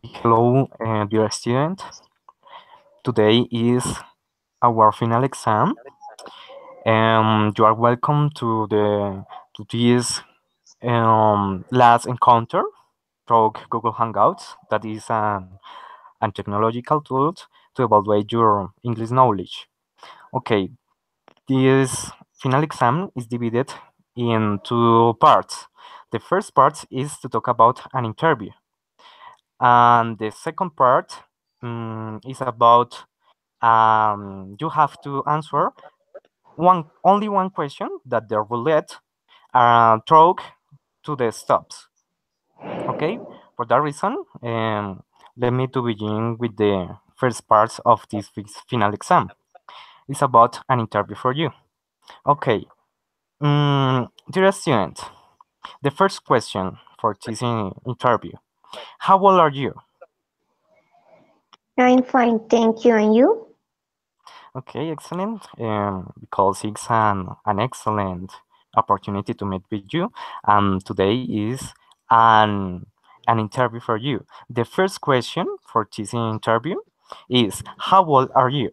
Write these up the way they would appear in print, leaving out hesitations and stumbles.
Hello, dear student. Today is our final exam. You are welcome to this last encounter through Google Hangouts. That is an technological tool to evaluate your English knowledge. Okay, this final exam is divided in two parts. The first part is to talk about an interview, and the second part is about you have to answer only one question that the roulette throw to the stops. Okay, for that reason, let me to begin with the first part of this final exam. It's about an interview for you. Okay, dear student, the first question for this interview: how old are you? I'm fine, thank you. And you? Okay, excellent. Because it's an excellent opportunity to meet with you. Today is an an interview for you. The first question for this interview is, how old are you?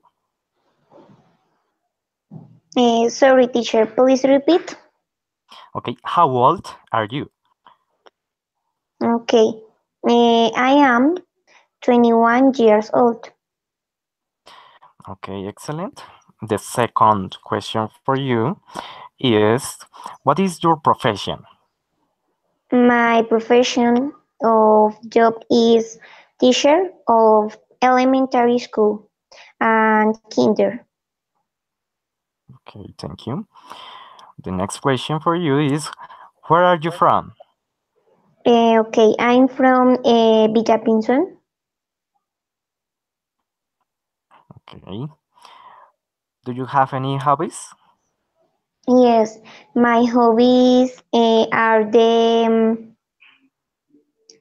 Sorry, teacher, please repeat. Okay, how old are you? Okay. I am 21 years old. Okay, excellent. The second question for you is, what is your profession? My profession of job is teacher of elementary school and kinder. Okay, thank you. The next question for you is, where are you from? Okay, I'm from Villa Pinson. Okay. Do you have any hobbies? Yes, my hobbies are the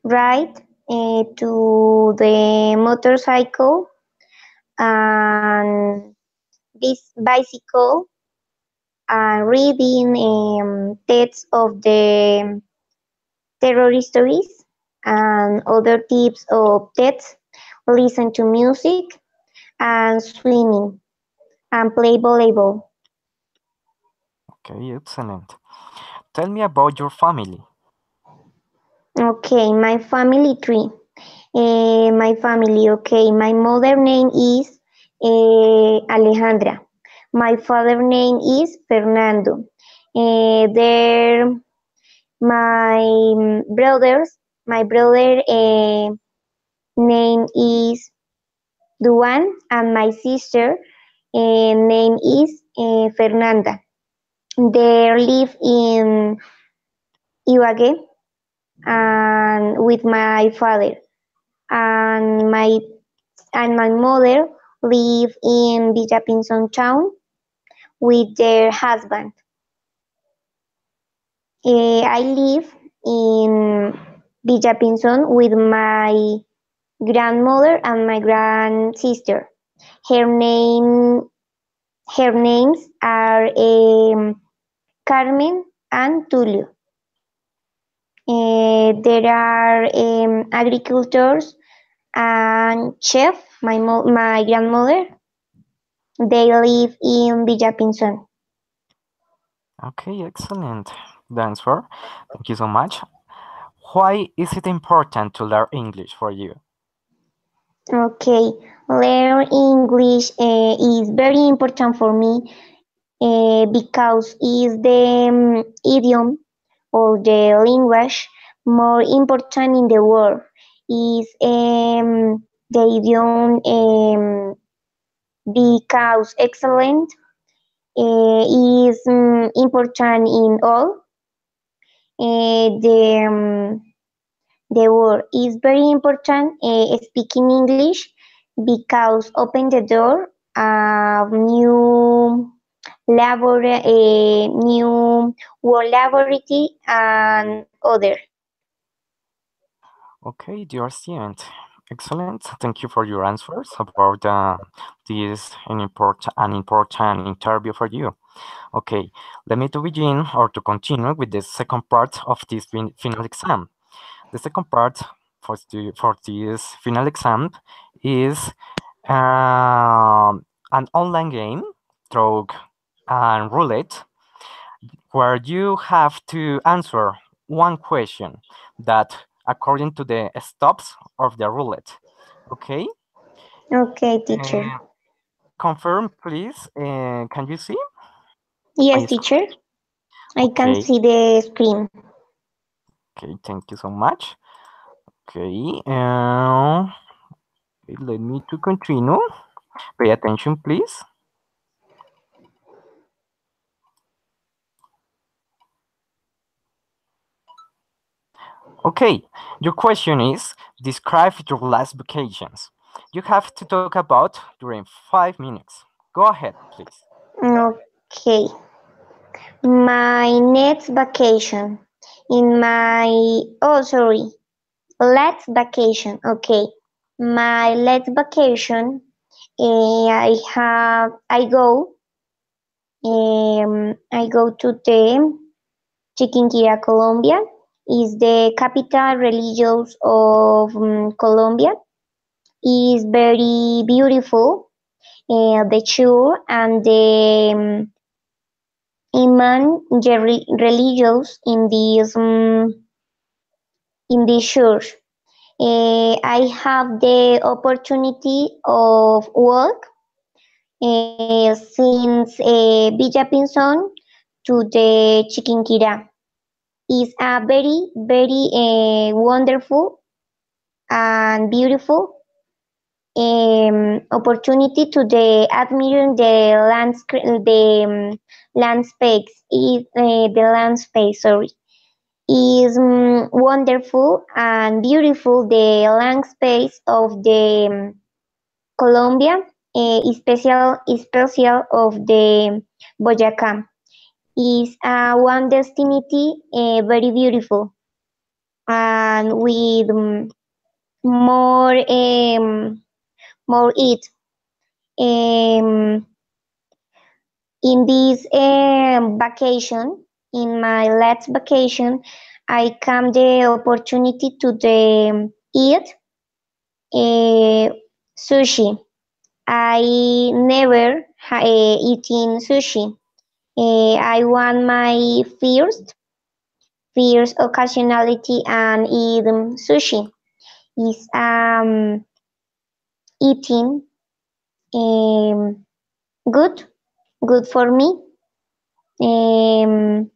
ride to the motorcycle and this bicycle and reading texts of the terror stories and other types of texts, listen to music and swimming and play volleyball. Okay, excellent. Tell me about your family. Okay, my family tree. My family, okay. My mother name is Alejandra. My father name is Fernando. There my brothers, my brother name is Duan, and my sister name is Fernanda. They live in Ibagué and with my father, and my mother live in Villapinson town with their husband. I live in Villapinson with my grandmother and my grand sister. Her name her names are Carmen and Tulio. There are agricultors and chef. My grandmother. They live in Villapinson. Okay, excellent. The answer. Thank you so much. Why is it important to learn English for you? Okay, learn English is very important for me because is the idiom or the language more important in the world. Is the idiom because excellent is important in all the world. Is very important speaking English because open the door of new world laboratory and other. Okay, dear student. Excellent. Thank you for your answers about this an important interview for you. Okay, let me to begin or to continue with the second part of this final exam. The second part for this final exam is an online game through roulette where you have to answer one question that according to the stops of the roulette. Okay? Okay, teacher. Uh, confirm, please. Can you see Yes, my screen? teacher. I can Okay. see the screen. Okay. Thank you so much. Okay. Let me to continue. Pay attention, please. Okay, your question is describe your last vacations. You have to talk about during 5 minutes. Go ahead, please. Okay. My next vacation. In my, oh, sorry. Let's vacation. Okay. My let's vacation. I go to the Chiquinquirá, Colombia. Is the capital religious of Colombia. Is very beautiful. The church and the Imam religious in this church. I have the opportunity of work since Villa Pinzón to the Chiquinquirá. It's a very wonderful and beautiful opportunity to the admiring the landscape is the landscape, sorry, is wonderful and beautiful. The landscape of the Colombia, special of the Boyacá, is one destiny very beautiful and with more more it. Um, in this vacation, in my last vacation, I come the opportunity to the eat uh, sushi. I never eaten sushi. I want my first occasionality and eat sushi is eating um, good good for me. Um,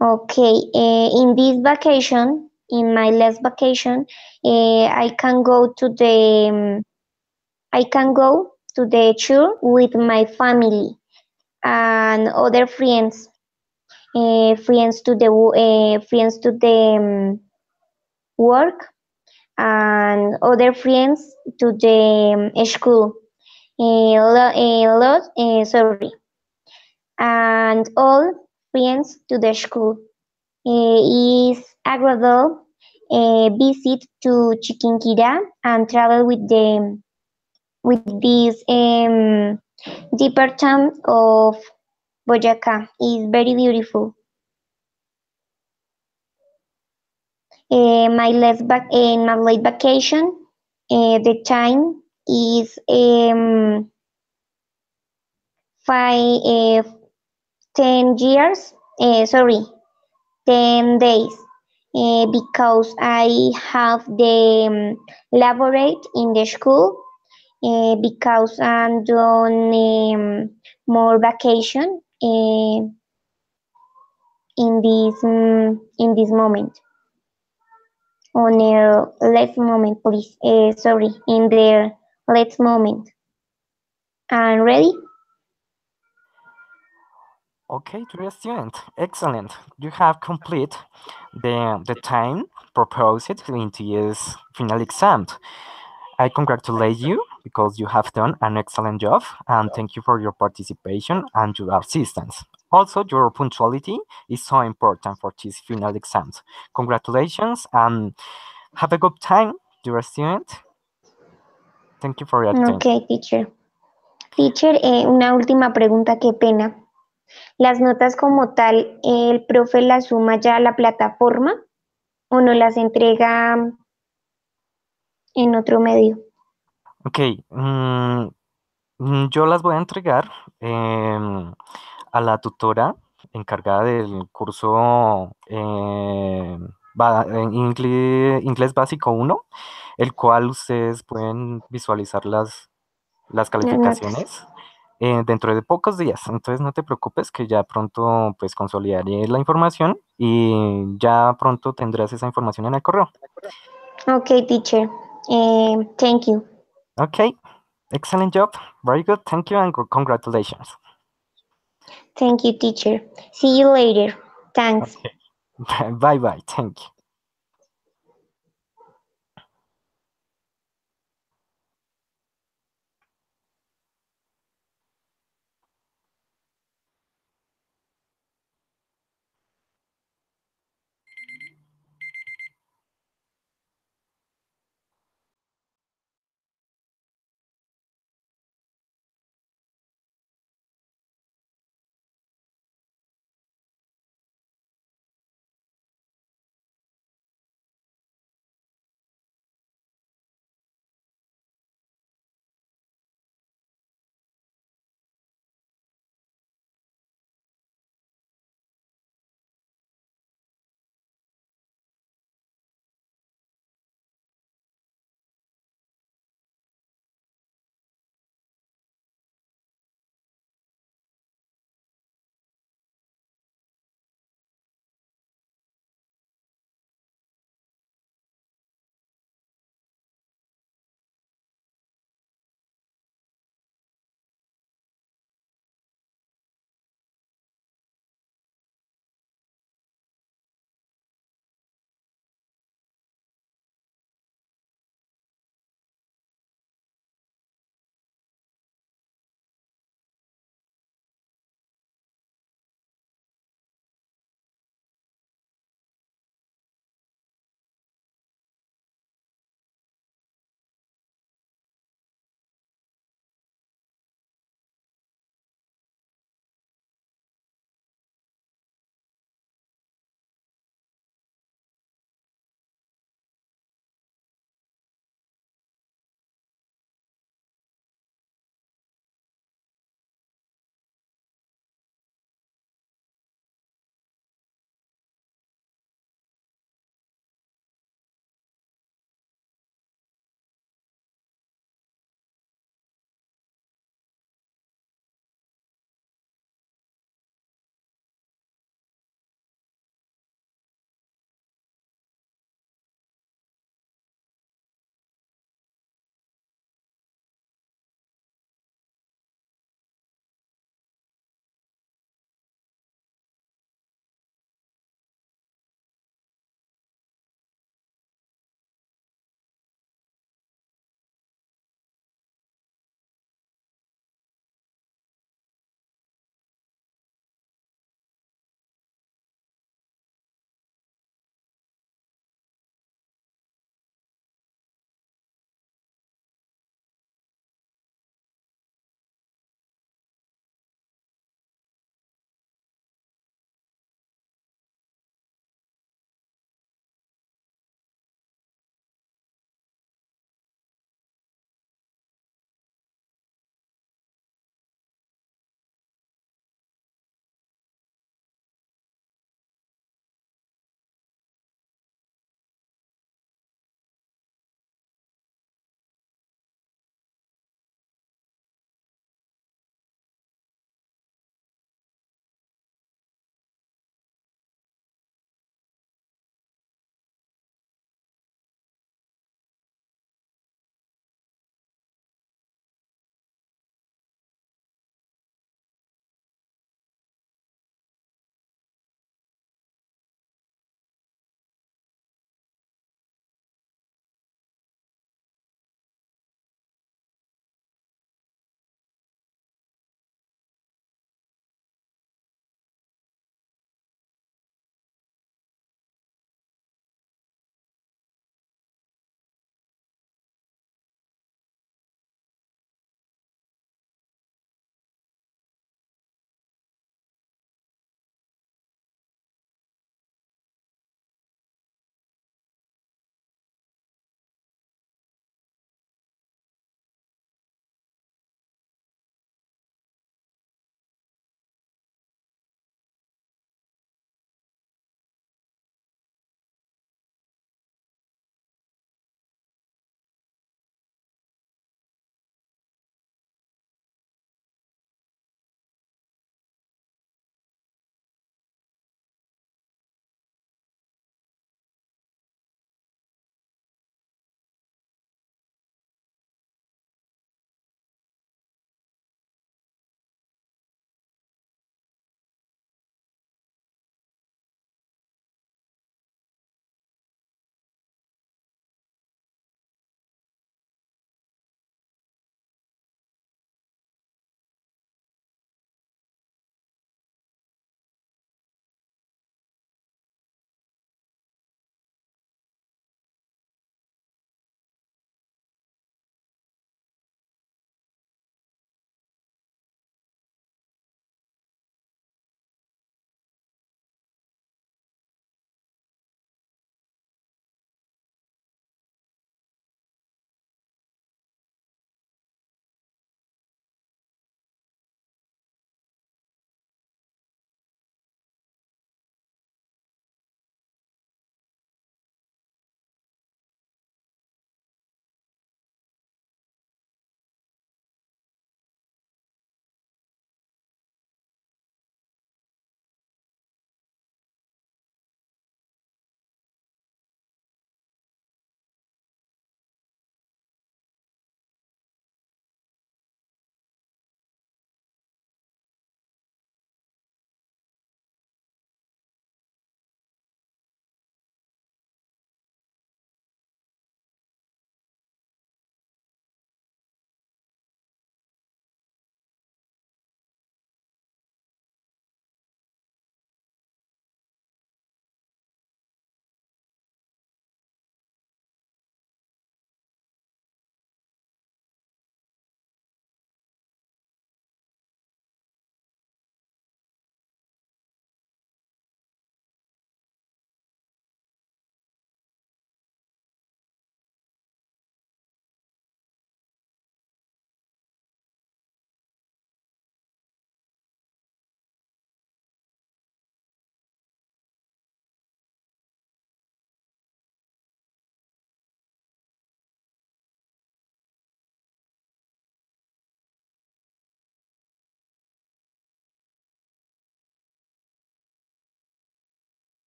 okay, in this vacation, in my last vacation, I can go to the tour with my family and other friends, friends to the work and other friends to the school. Sorry, and all friends to the school. Is agreeable visit to Chiquinquirá and travel with this department of Boyacá. Is very beautiful. My late vacation. The time is 10 years. Sorry, 10 days. Because I have the laborate in the school because I'm doing more vacation in this moment. On the last moment, please. Sorry, in the last moment. And ready? Okay, dear student, excellent. You have complete the time proposed in this final exam. I congratulate you because you have done an excellent job and thank you for your participation and your assistance. Also, your punctuality is so important for these final exams. Congratulations and have a good time, dear student. Thank you for your Ok, attention. teacher. Teacher, una última pregunta, qué pena. ¿Las notas como tal, el profe las suma ya a la plataforma o no las entrega en otro medio. Ok, yo las voy a entregar em, a la tutora encargada del curso en inglés básico 1, el cual ustedes pueden visualizar las Las notas. calificaciones dentro de pocos días. Entonces no te preocupes que ya pronto pues consolidaré la información y ya pronto tendrás esa información en el correo. Okay, teacher. Thank you. Ok, excellent job. Very good. Thank you and congratulations. Thank you, teacher. See you later. Thanks. Okay. Bye bye. Thank you.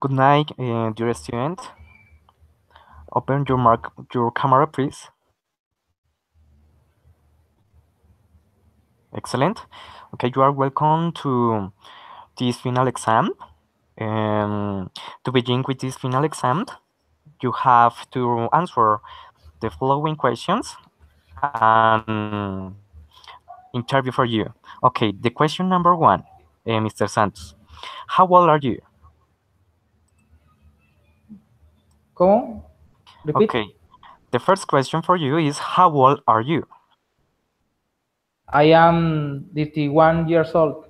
Good night, dear student. Open your camera, please. Excellent. Okay, you are welcome to this final exam. To begin with this final exam, you have to answer the following questions and interview for you. Okay, the question number one, Mr. Santos. How old are you? ¿Cómo? Repeat. Okay, the first question for you is how old are you? I am 51 years old.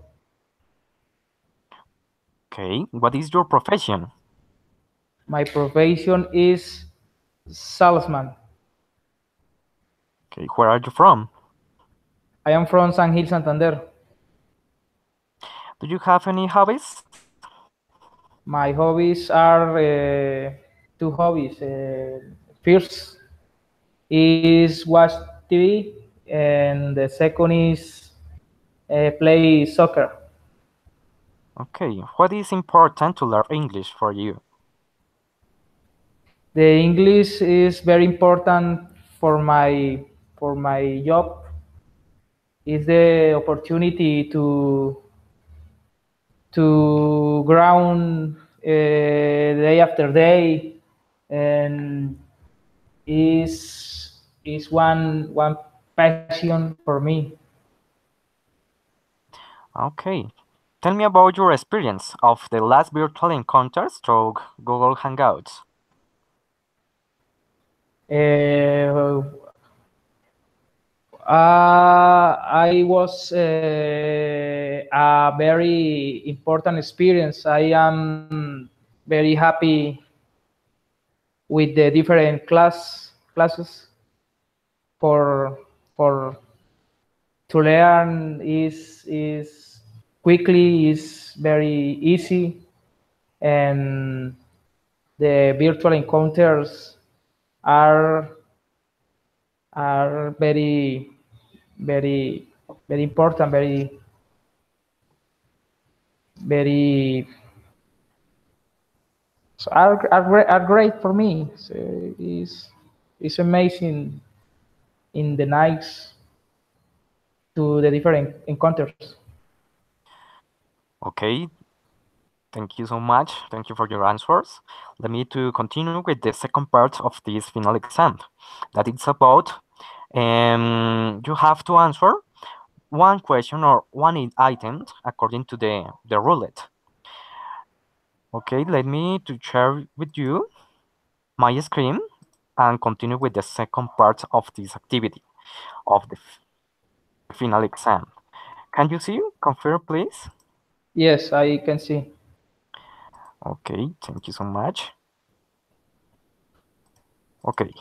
Okay, what is your profession? My profession is salesman. Okay, where are you from? I am from San Gil, Santander. Do you have any hobbies? My hobbies are two hobbies. First is watch TV, and the second is play soccer. Okay, what is important to learn English for you? The English is very important for my job. Is the opportunity to ground day after day, and is one passion for me. Okay, tell me about your experience of the last virtual encounters through Google Hangouts. Uh, I was a very important experience. I am very happy with the different classes for for to learn is quickly, is very easy, and the virtual encounters are are very very important, very so are great for me. So it's amazing in the nights to the different encounters. Okay, thank you so much. Thank you for your answers. Let me to continue with the second part of this final exam. That it's about you have to answer one question or one item according to the roulette. Okay, let me to share with you my screen and continue with the second part of this activity of the final exam. Can you see? Confirm, please. Yes, I can see. Okay, thank you so much. Okay.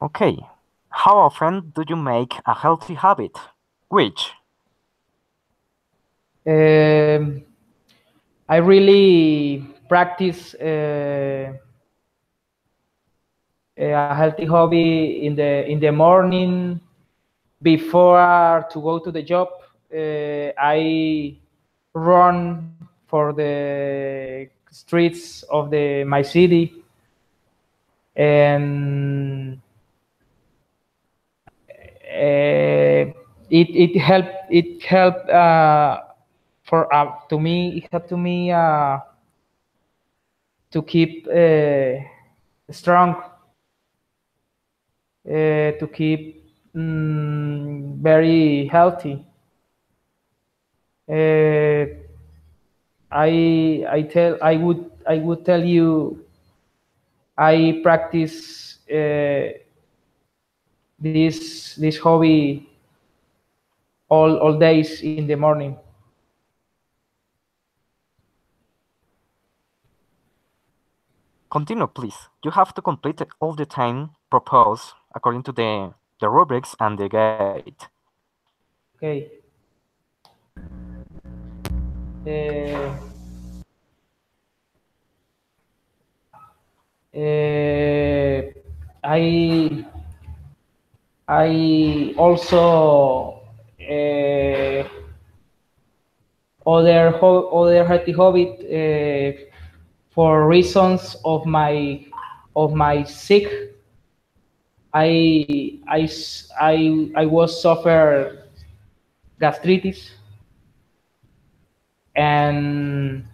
Okay. How often do you make a healthy habit? Which? Um, I really practice a healthy hobby in the morning before to go to the job. I run for the streets of the my city, and it helped for to me it helped to me to keep strong, to keep very healthy. Uh, I would tell you I practice this hobby all days in the morning. Continue, please. You have to complete all the time proposed according to the rubrics and the guide. Okay. Uh, I I also other healthy habit for reasons of my sick. I was suffer gastritis, and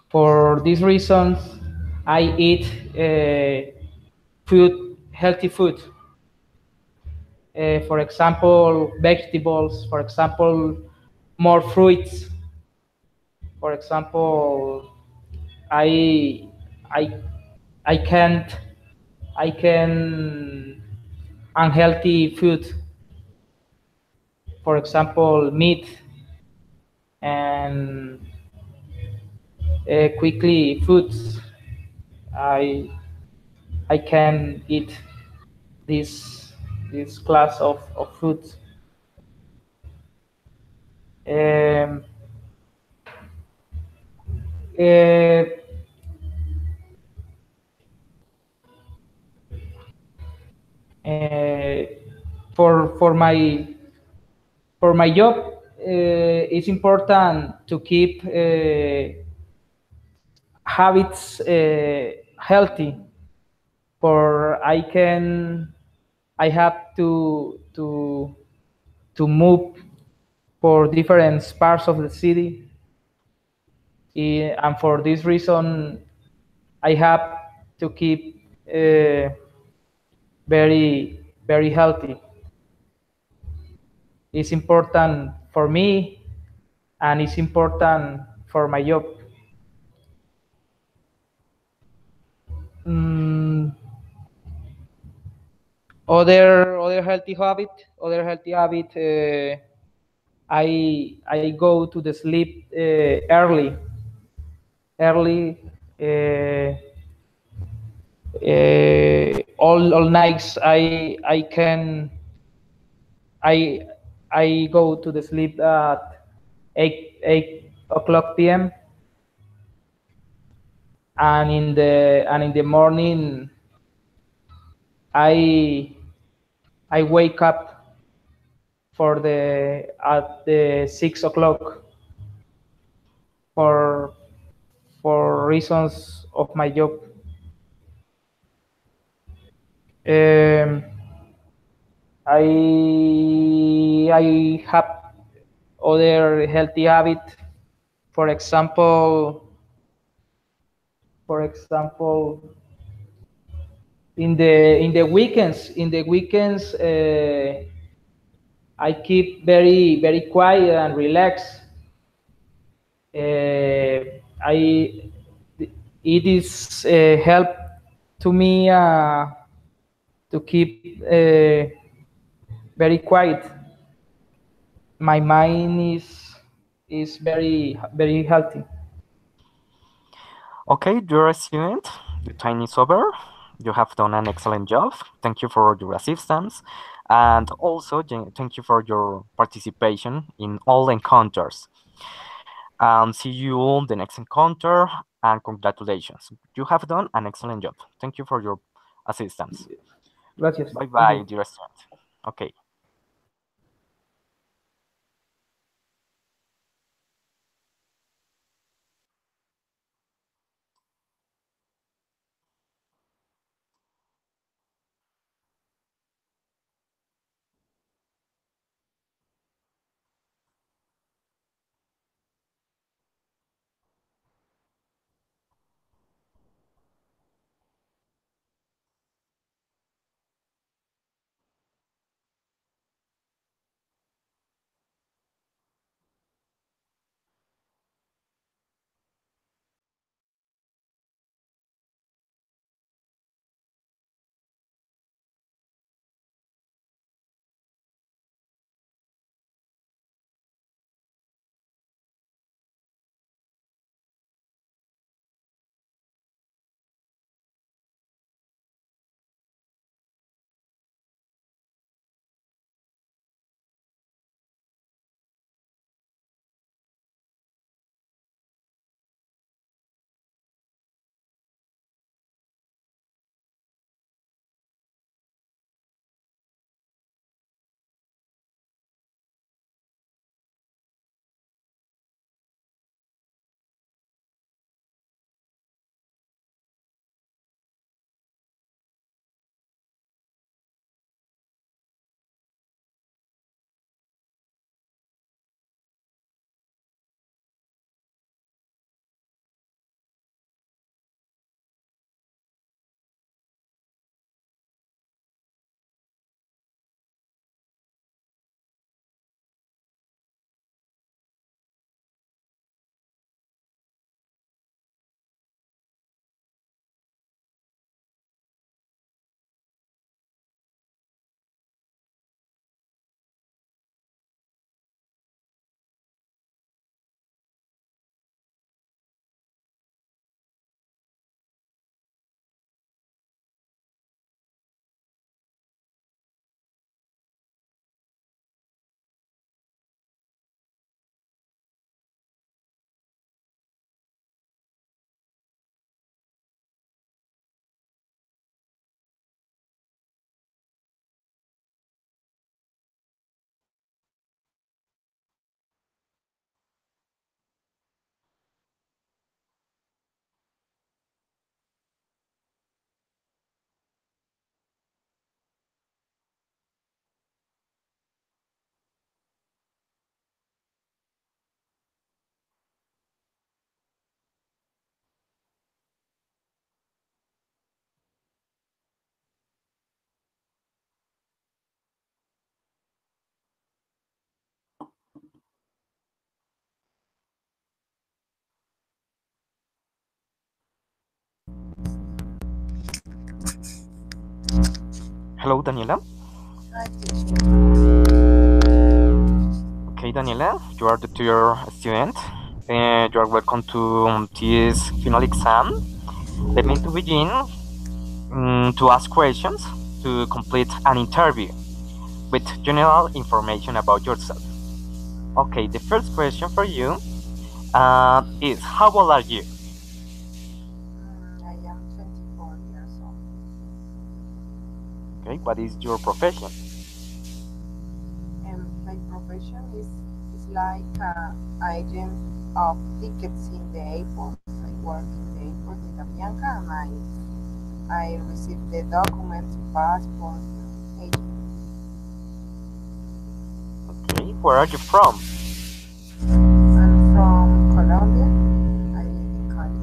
for these reasons I eat healthy food. For example, vegetables. For example, more fruits. For example, I I I can't I can unhealthy food. For example, meat and quickly foods. I I can eat this this class of foods. Um, uh, uh, for my job, it's important to keep habits healthy. For I have to move for different parts of the city, and for this reason, I have to keep very healthy. It's important for me, and it's important for my job. Mm, other healthy habit. I go to the sleep early. Uh, all nights I I go to the sleep at 8 o'clock p.m. And in the morning I I wake up for the at the 6 o'clock for reasons of my job. Um, I have other healthy habit. For example, for example, in the weekends, I keep very quiet and relaxed. I it is help to me to keep very quiet. My mind is very healthy. Okay, dear student, the time is over. You have done an excellent job. Thank you for your assistance. And also, thank you for your participation in all encounters. See you on the next encounter, and congratulations. You have done an excellent job. Thank you for your assistance. Gracias. Bye Thank bye, you. dear student. Okay. Hello, Daniela. Hi, teacher. Okay, Daniela, you are the tier student. You are welcome to this final exam. Let me to begin to ask questions to complete an interview with general information about yourself. Okay, the first question for you is how old are you? I am 24 years old. Okay, what is your profession? And my profession is like agent of tickets in the airport. I work in the airport in Avianca, and I receive the documents, passport, agent. Okay, where are you from? I'm from Colombia. I live in Cali.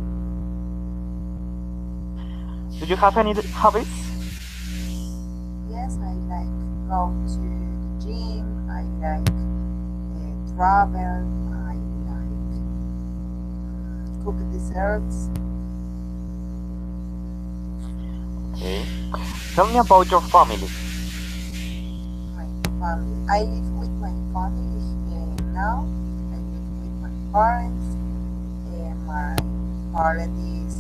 Do you have any hobbies? Yes, I like go to the gym. I like travel. I like cook desserts. Okay, tell me about your family. My family. I live with my family now. I live with my parents. My parent is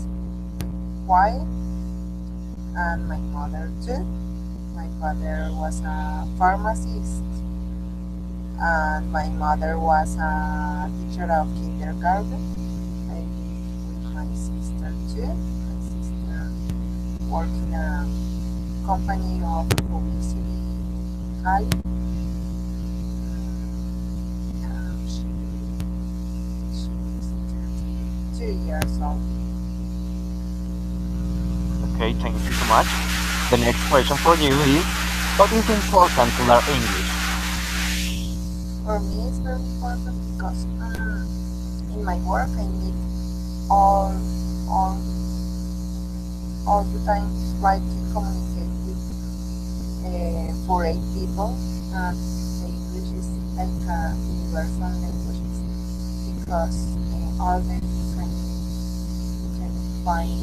quiet, and my mother too. My father was a pharmacist, and my mother was a teacher of kindergarten. I live with my sister too. My sister works in a company of publicity in Cali. She's 32 years old. Okay, thank you so much. The next question for you is what is important to learn English? For me, it's very important because in my work I need all all all the time try to communicate with 8 people, and the English is like a universal language because all the you can find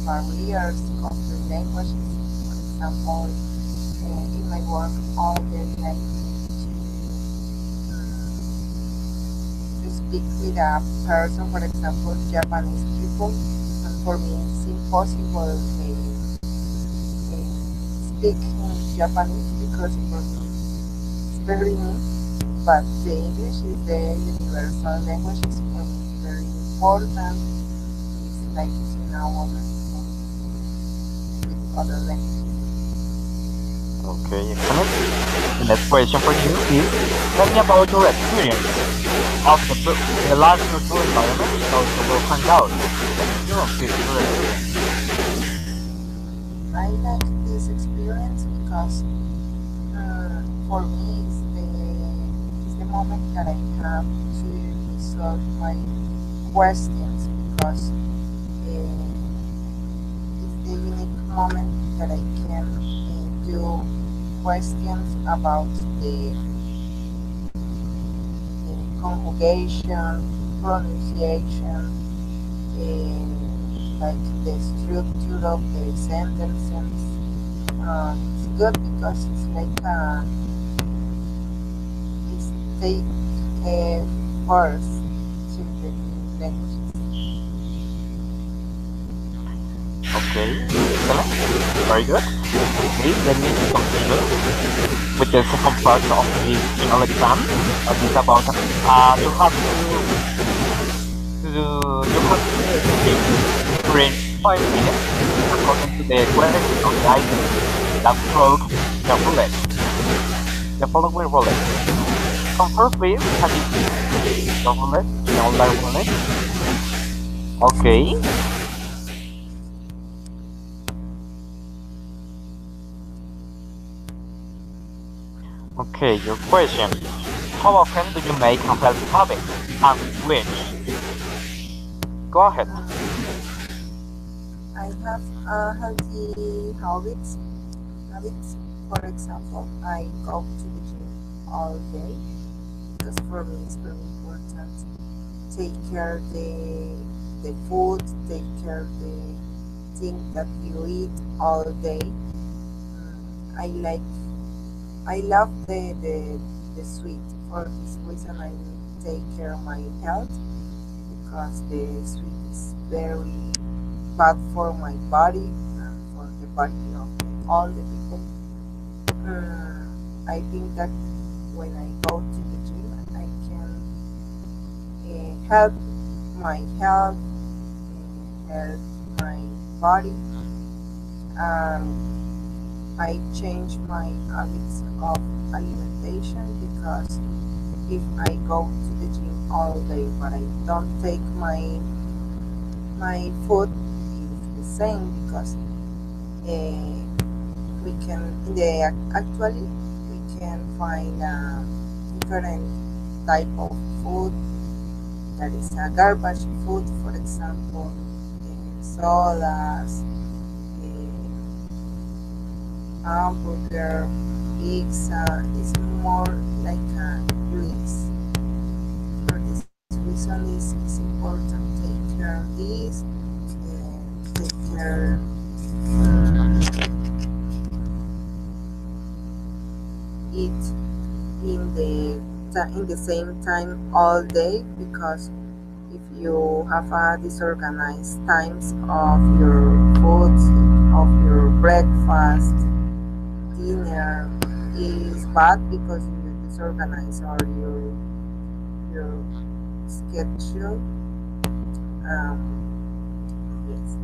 barriers of the languages. For example, in my work, all the like to speak with a person, for example, Japanese people, and for me it's impossible to speak in Japanese because for me it's very new. But the English is the universal language. It's for me very important. It's like using a woman with other languages. Okay, excellent. The next question for you is tell me about your experience of the large virtual environment of the Google Hangout. Your experience. I like this experience because for me it's the moment that I have to resolve my questions because it's the unique moment that I can do questions about the conjugation, pronunciation, like the structure of the sentences. It's good because it's like it's take first to the languages. Okay, excellent. Very good. Okay, let me continue with the second part of this final exam. This is about you have to speak during 5 minutes according to the question of the item that broke the roulette. The following roulette. Confirm please, can you see the roulette, the online roulette? Okay. Okay, your question. How often do you make a healthy habit and which? Go ahead. I have healthy habits. Habits. For example, I go to the gym all day because for me it's very important. Take care the food, take care think that you eat all day. I like, I love the sweet. For this reason, I take care of my health because the sweet is very bad for my body and for the body of all the people. I think that when I go to the gym, I can help my health, help my body. I change my habits of alimentation because if I go to the gym all day but I don't take my food, is the same because uh, we can in the actually we can find different type of food that is a garbage food, for example, sodas, hamburger, pizza is more like a grease. For this reason, it's important take care of this, take care eat in the same time all day because if you have a disorganized times of your food, of your breakfast, dinner is bad because you disorganize all your schedule. Um, yes,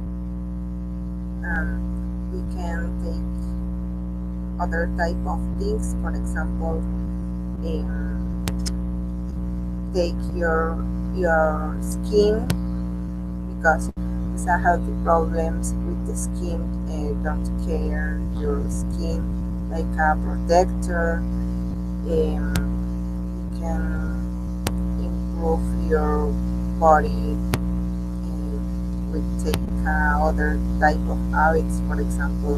we can take other type of things. For example, take your skin because it's a healthy problems with the skin. Don't care your skin like a protector. You can improve your body with take other type of habits, for example,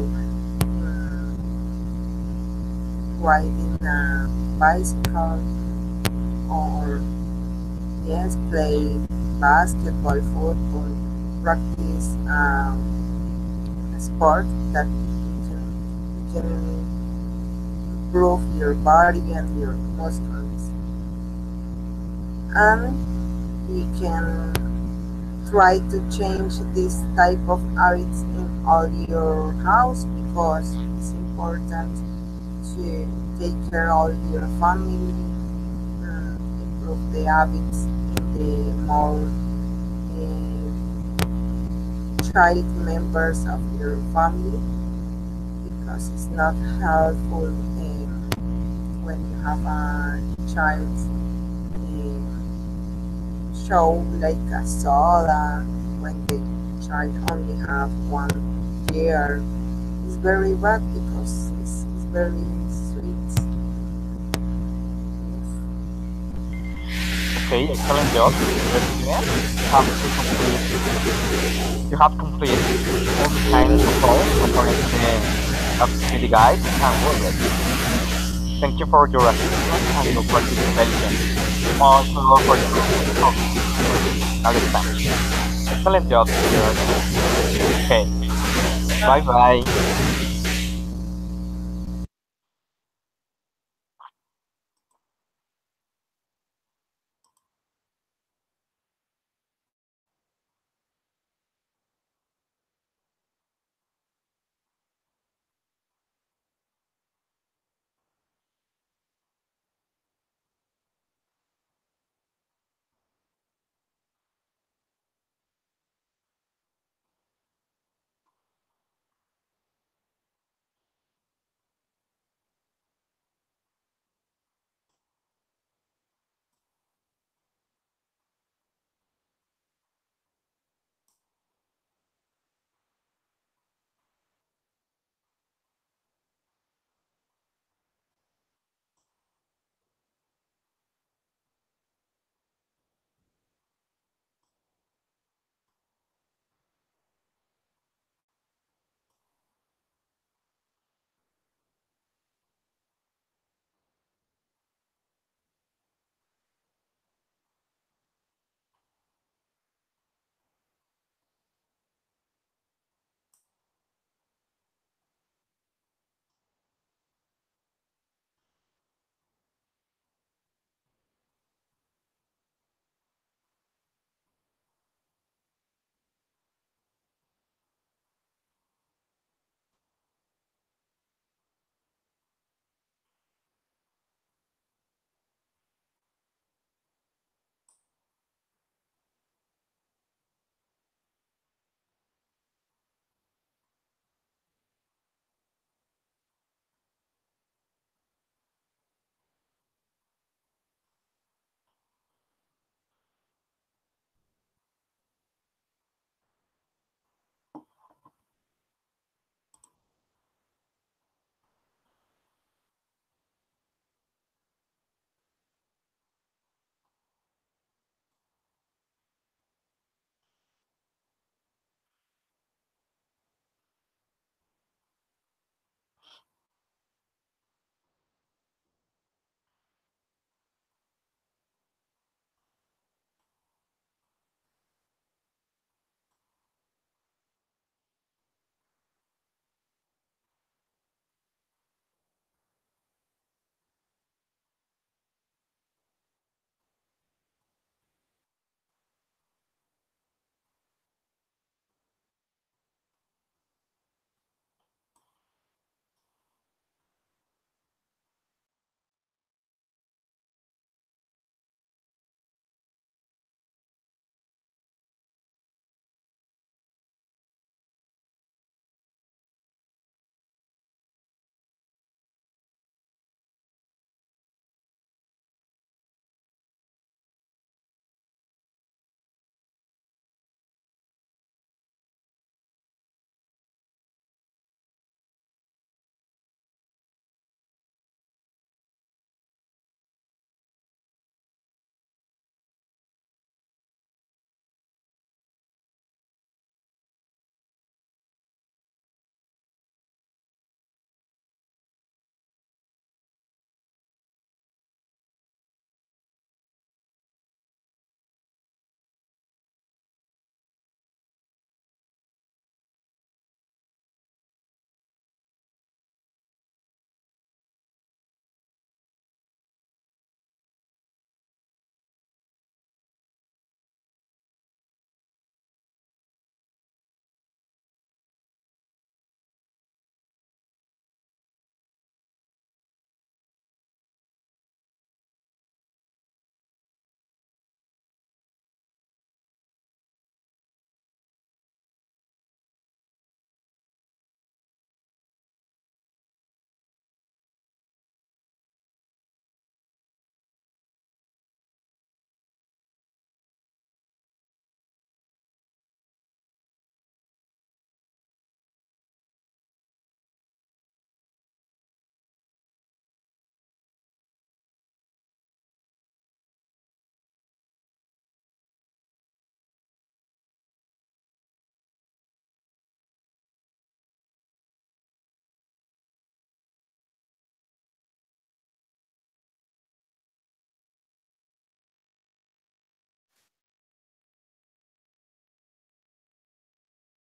riding a bicycle or yes, play basketball, football, practice a sport that you can improve your body and your muscles. And you can try to change this type of habits in all your house because it's important to take care of your family, improve the habits in the more child members of your family because it's not helpful when you have a child show like a soda when the child only have 1 year. It's very bad because it's very sweet. Okay, excellent job, dear student. You have complete all the kind of roles according to the activity guide and rubric. Thank you for your assistance and your participation. Also for your Alexander. Excellent job, dear. Okay, bye bye.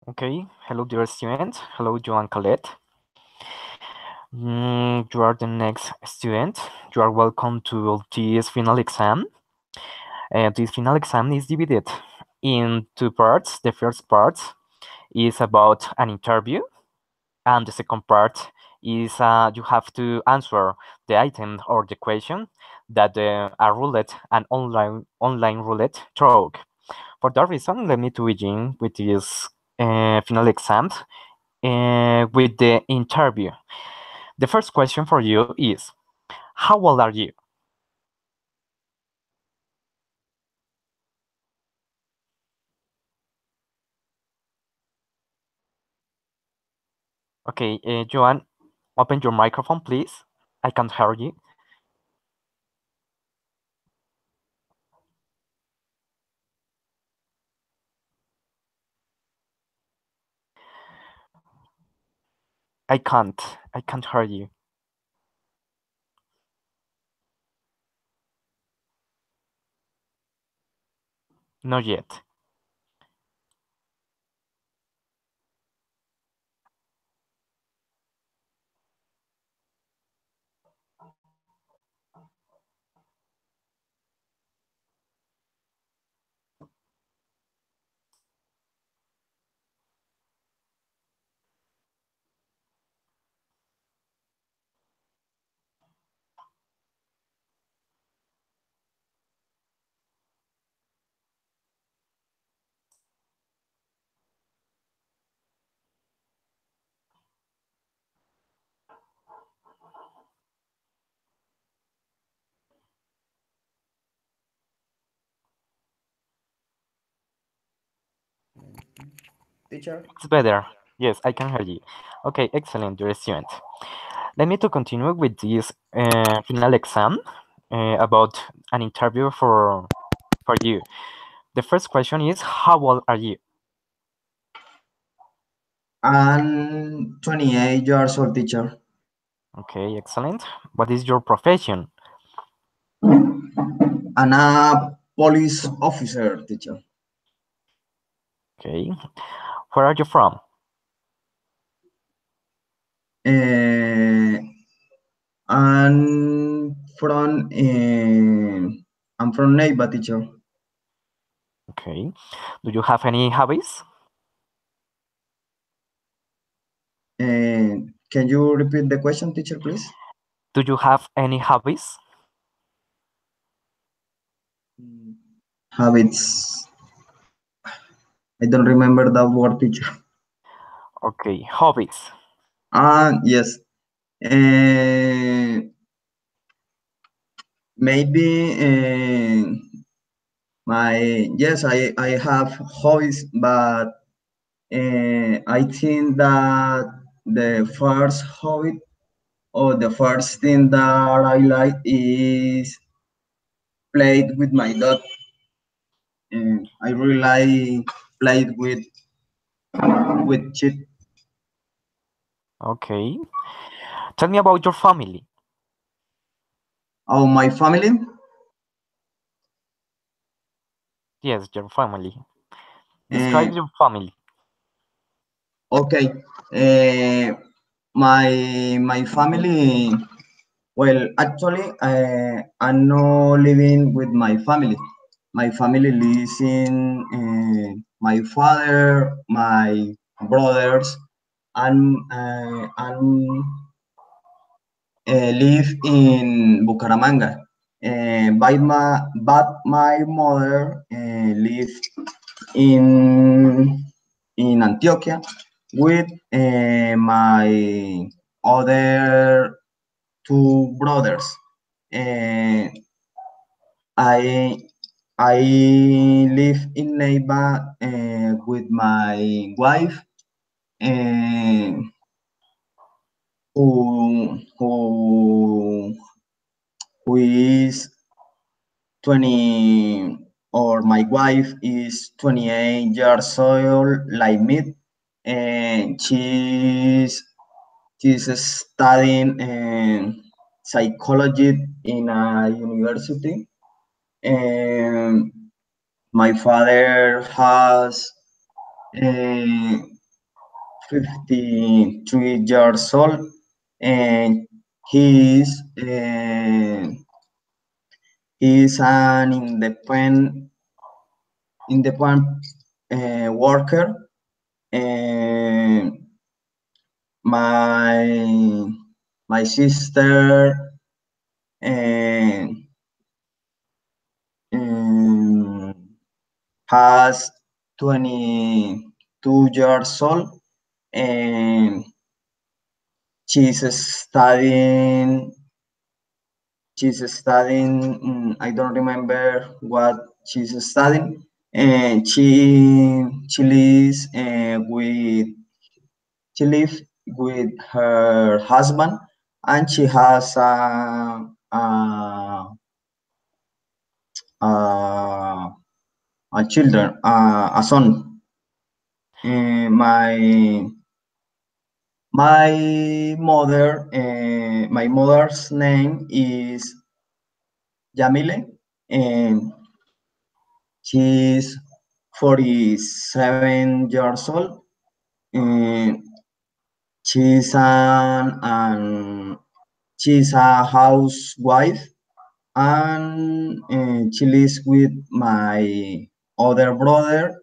Okay, hello dear student. Hello Joan Colette. You are the next student. You are welcome to this final exam. This final exam is divided in two parts. The first part is about an interview, and the second part is you have to answer the item or the question that a roulette, an online roulette throw. For that reason, let me to begin with this final exam with the interview. The first question for you is, how old are you? Okay, Joan, open your microphone, please. I can't hear you. I can't. I can't hear you. Not yet. Teacher? It's better. Yes, I can hear you. Okay, excellent, dear student. Let me to continue with this final exam about an interview for you. The first question is, how old are you? I'm 28 years old, teacher. Okay, excellent. What is your profession? I'm a police officer, teacher. Okay. Where are you from? Uh, I'm from I'm from Neiva, teacher. Okay. Do you have any hobbies? Can you repeat the question, teacher, please? Do you have any hobbies? Habits. I don't remember that word, teacher. Okay, hobbies. Yes. Uh, maybe I have hobbies, but I think that the first hobby or the first thing that I like is played with my dog. And I really like played with Chip. Okay. Tell me about your family. Oh, my family. Yes, your family. Uh, Describe your family. okay. Uh, my family. Well, actually, I'm not living with my family. My family lives in my father, my brothers, and live in Bucaramanga. But my mother live in Antioquia with my other two brothers. Uh, I I live in Neiva with my wife, uh, who is 20, or my wife is 28 years old, like me, and she's studying psychology in a university. And my father has 53 years old, and he is an independent worker. And my sister and has 22 years old, and she's studying I don't remember what she's studying, and she lives she lives with her husband, and she has a, a children, a son. My my mother's name is Yamile, and she's 47 years old, and she's she's a housewife, and she lives with my other brother,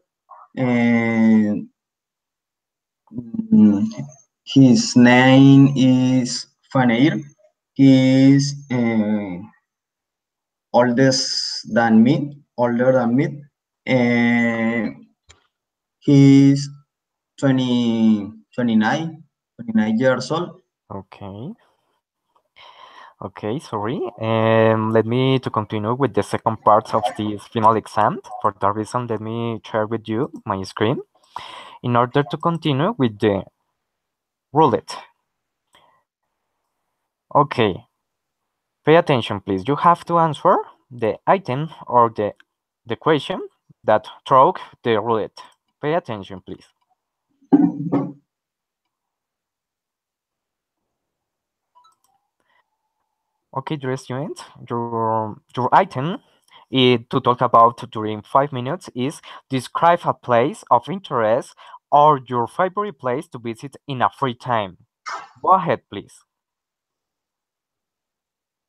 and mm, his name is Faneir. He's older than me, and he's 29 years old. Okay. Okay, sorry. Let me to continue with the second part of this final exam. For that reason, let me share with you my screen in order to continue with the roulette. Okay, pay attention, please. You have to answer the item or the question that throw the roulette. Pay attention, please. Okay, dear student, your item to talk about during 5 minutes is describe a place of interest or your favorite place to visit in a free time. Go ahead, please.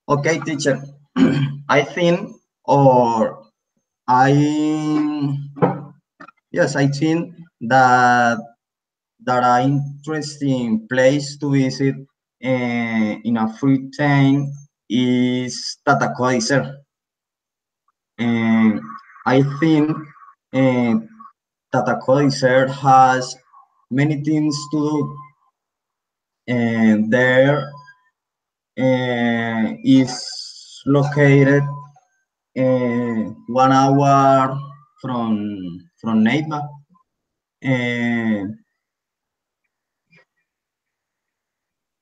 Okay, teacher. I think, or I, yes, I think that an interesting place to visit in a free time is Tatacoa Desert. And I think uh, Tatacoa Desert has many things to do, and there is located 1 hour from Neiva. And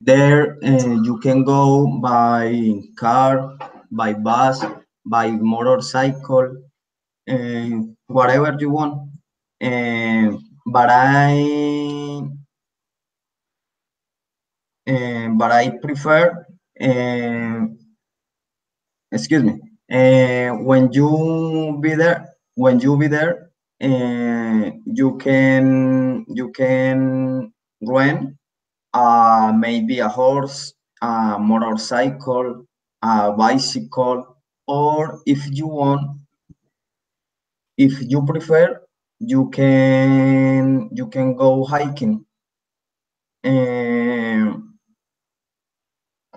there you can go by car, by bus, by motorcycle, whatever you want. But I prefer, excuse me, when you be there, you can rent maybe a horse, a motorcycle, a bicycle, or if you prefer, you can go hiking.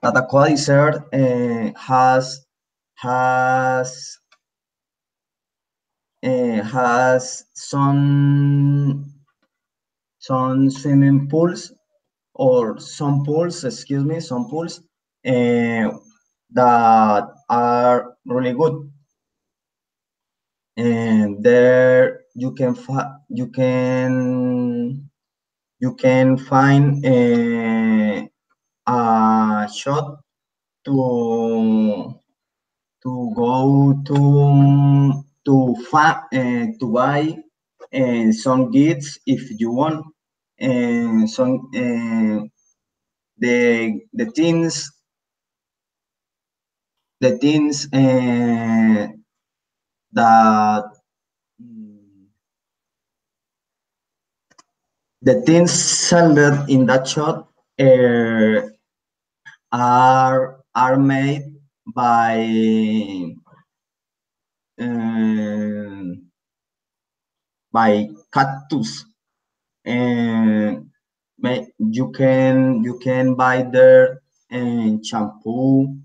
Tatacoa Desert has has some swimming pools, or some pools, excuse me, some pools that are really good. And there you can find a shop to go to buy some gifts if you want, and some the things that the things sold in that shop are made um, by cactus, and you can buy there shampoo,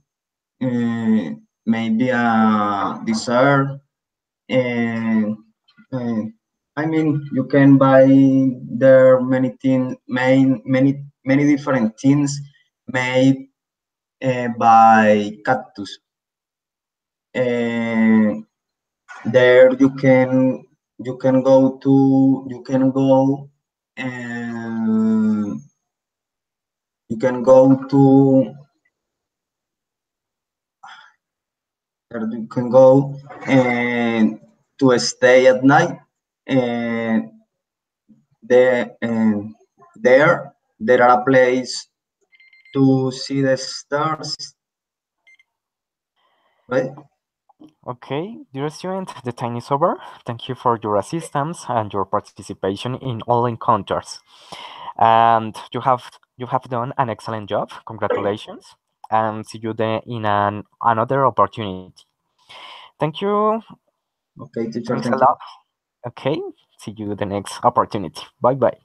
maybe a dessert, and I mean you can buy there many things, many different things made by cactus, and there you can go to and you can go to there you can go and to stay at night, and there and there are a place to see the stars, right? Okay, dear student, the time is over. Thank you for your assistance and your participation in all encounters. And you have done an excellent job. Congratulations, and see you there in another opportunity. Thank you. Okay, teacher, Thanks a thank you. lot. Okay, see you the next opportunity. Bye bye.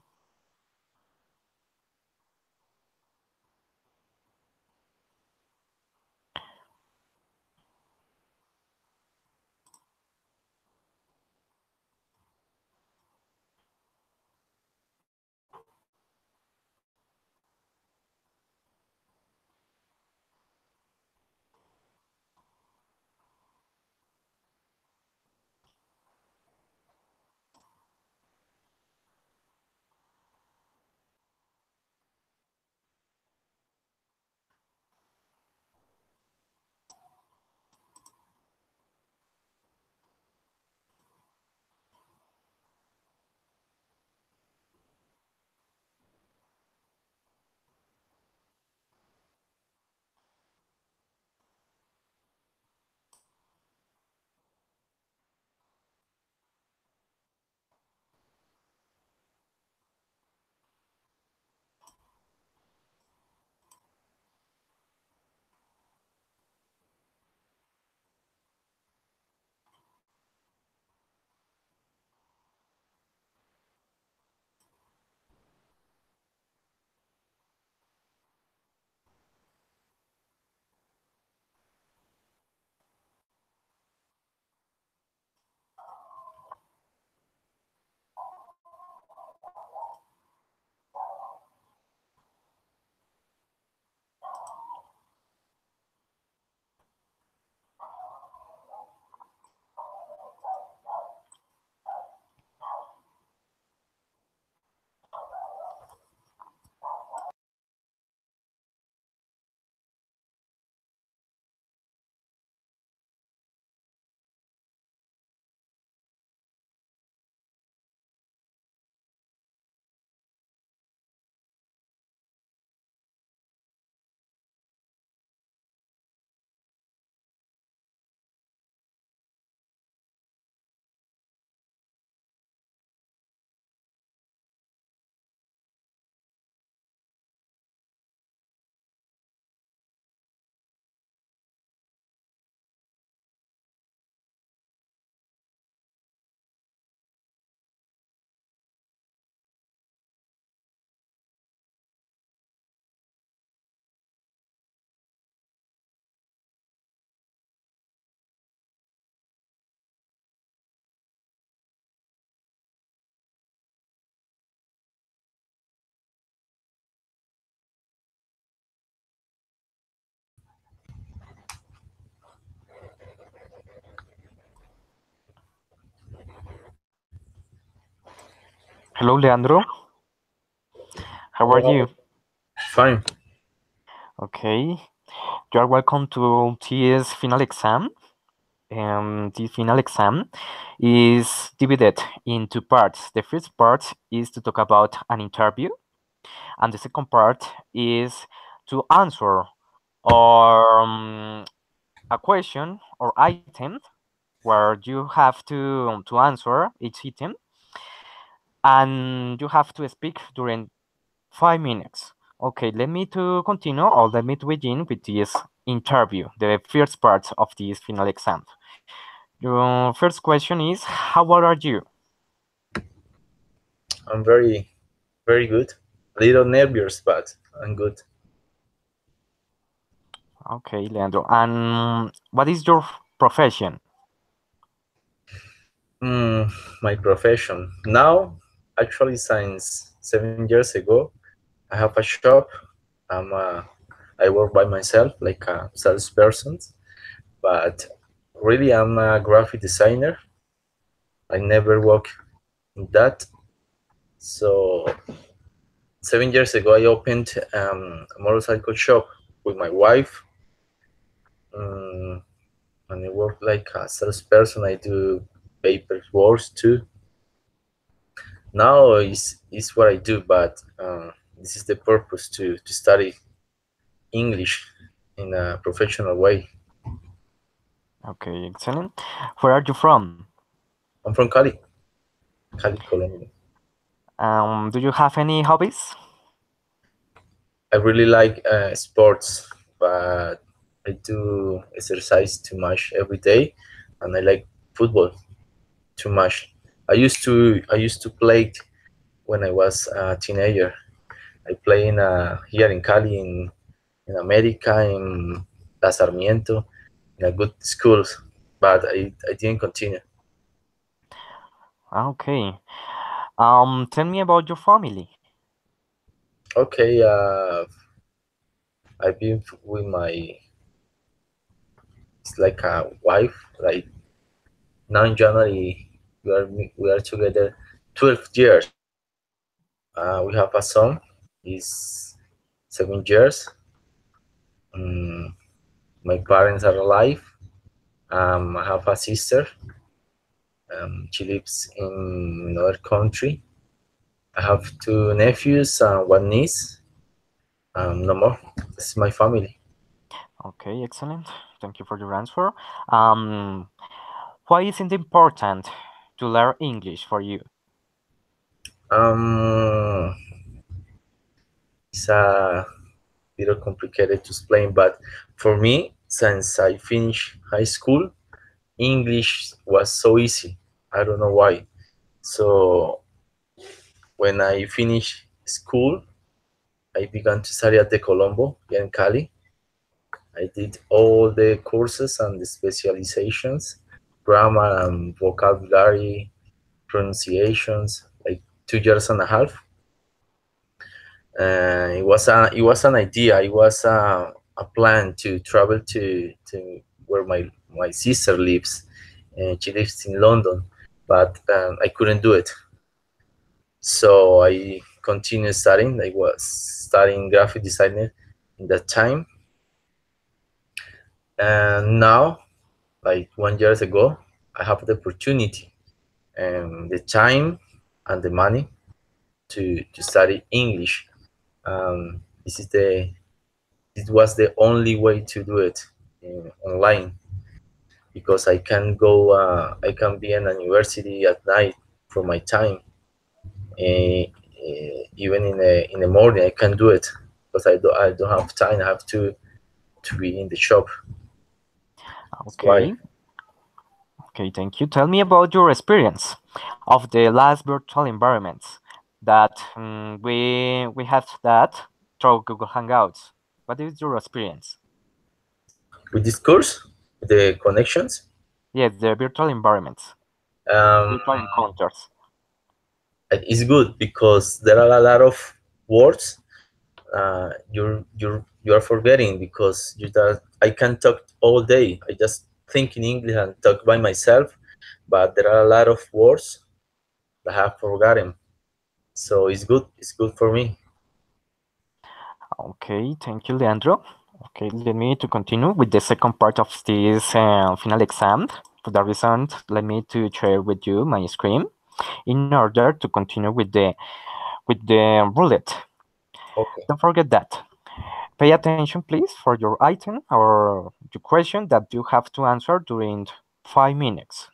Hello, Leandro. How are you? Fine. Okay, you are welcome to this final exam. The final exam is divided into parts. The first part is to talk about an interview, and the second part is to answer or a question or item where you have to answer each item and you have to speak during 5 minutes. Okay, let me to continue or let me to begin with this interview, the first part of this final exam. Your first question is, how old are you? I'm very, very good. A little nervous, but I'm good. Okay, Leandro. And what is your profession? My profession now, actually, since 7 years ago, I have a shop. I work by myself, like a salesperson, but really, I'm a graphic designer. I never work in that. So 7 years ago, I opened a motorcycle shop with my wife, and I work like a salesperson. I do paper works too. Now is what I do, but this is the purpose to study English in a professional way. Okay, excellent. Where are you from? I'm from Cali, Cali, Colombia. Do you have any hobbies? I really like sports, but I do exercise too much every day, and I like football too much. I used to play it when I was a teenager. I play here in Cali, in America, in La Sarmiento, in a good schools, but I didn't continue. Okay. Tell me about your family. Okay, I've been with my, it's like a wife. Like now in January, we are together 12 years. We have a son. He's 7 years. Um, my parents are alive. I have a sister. She lives in another country. I have two nephews and one niece. No more. This is my family. Okay, excellent. Thank you for your answer. Um, why is it important to learn English for you? Um, it's a little complicated to explain, but for me, since I finished high school, English was so easy. I don't know why. So when I finished school, I began to study at the Colombo here in Cali. I did all the courses and the specializations, grammar and vocabulary, pronunciations, like 2 years and a half. It was an idea. It was a plan to travel to where my sister lives, and she lives in London, but I couldn't do it. So I continued studying. I was studying graphic design in that time, and now, like 1 year ago, I have the opportunity and the time and the money to study English. This is the it was the only way to do it online, because I can be in a university at night for my time. Even in the morning I can do it, because I don't have time. I have to be in the shop. That's why. Okay, okay, thank you. Tell me about your experience of the last virtual environments that we had that through Google Hangouts. What is your experience? With this course, the connections, Yes, the virtual environments, um, virtual encounters. it's good because there are a lot of words you're forgetting, because I can talk all day. I just think in English and talk by myself, but there are a lot of words that I have forgotten. So it's good. It's good for me. Okay, thank you, Leandro. Okay, let me to continue with the second part of this final exam. For that reason, let me to share with you my screen in order to continue with the roulette. Okay. Don't forget that. Pay attention, please, for your item or your question that you have to answer during 5 minutes.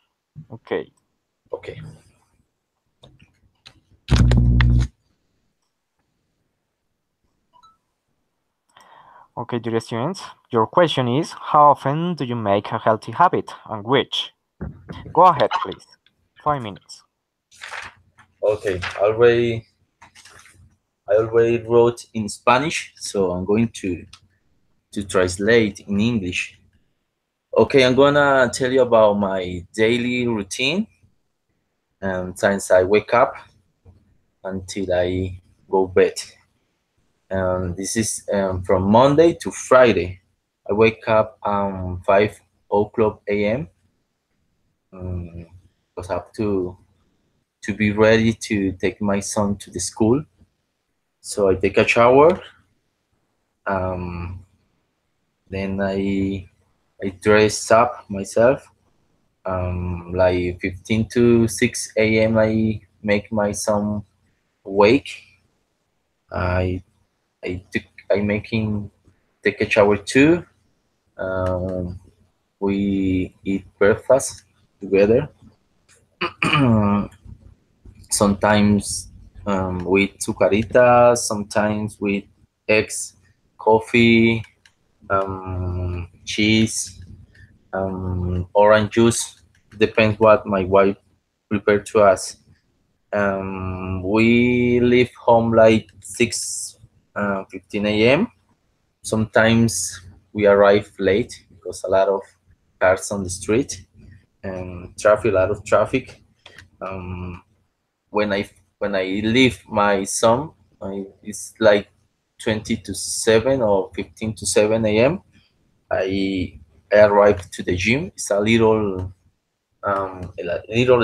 Okay. Okay. Okay, dear students, your question is, how often do you make a healthy habit and which? Go ahead, please. 5 minutes. Okay, I already wrote in Spanish, so I'm going to translate in English. Okay, I'm gonna tell you about my daily routine, and since I wake up until I go bed. This is from Monday to Friday. I wake up 5 o'clock a.m. Because I have to be ready to take my son to the school. So I take a shower. Then I dress up myself. Like 15 to 6 a.m. I make my son wake. I I make him take a shower too. Um, we eat breakfast together. Sometimes with sucaritas, sometimes with eggs, coffee, cheese, orange juice. Depends what my wife prepared to us. We leave home like 6:15 a.m. Sometimes we arrive late because a lot of cars on the street and traffic, a lot of traffic. Um, when I leave my son, it's like 20 to 7 or 15 to 7 a.m. I arrive to the gym. It's a little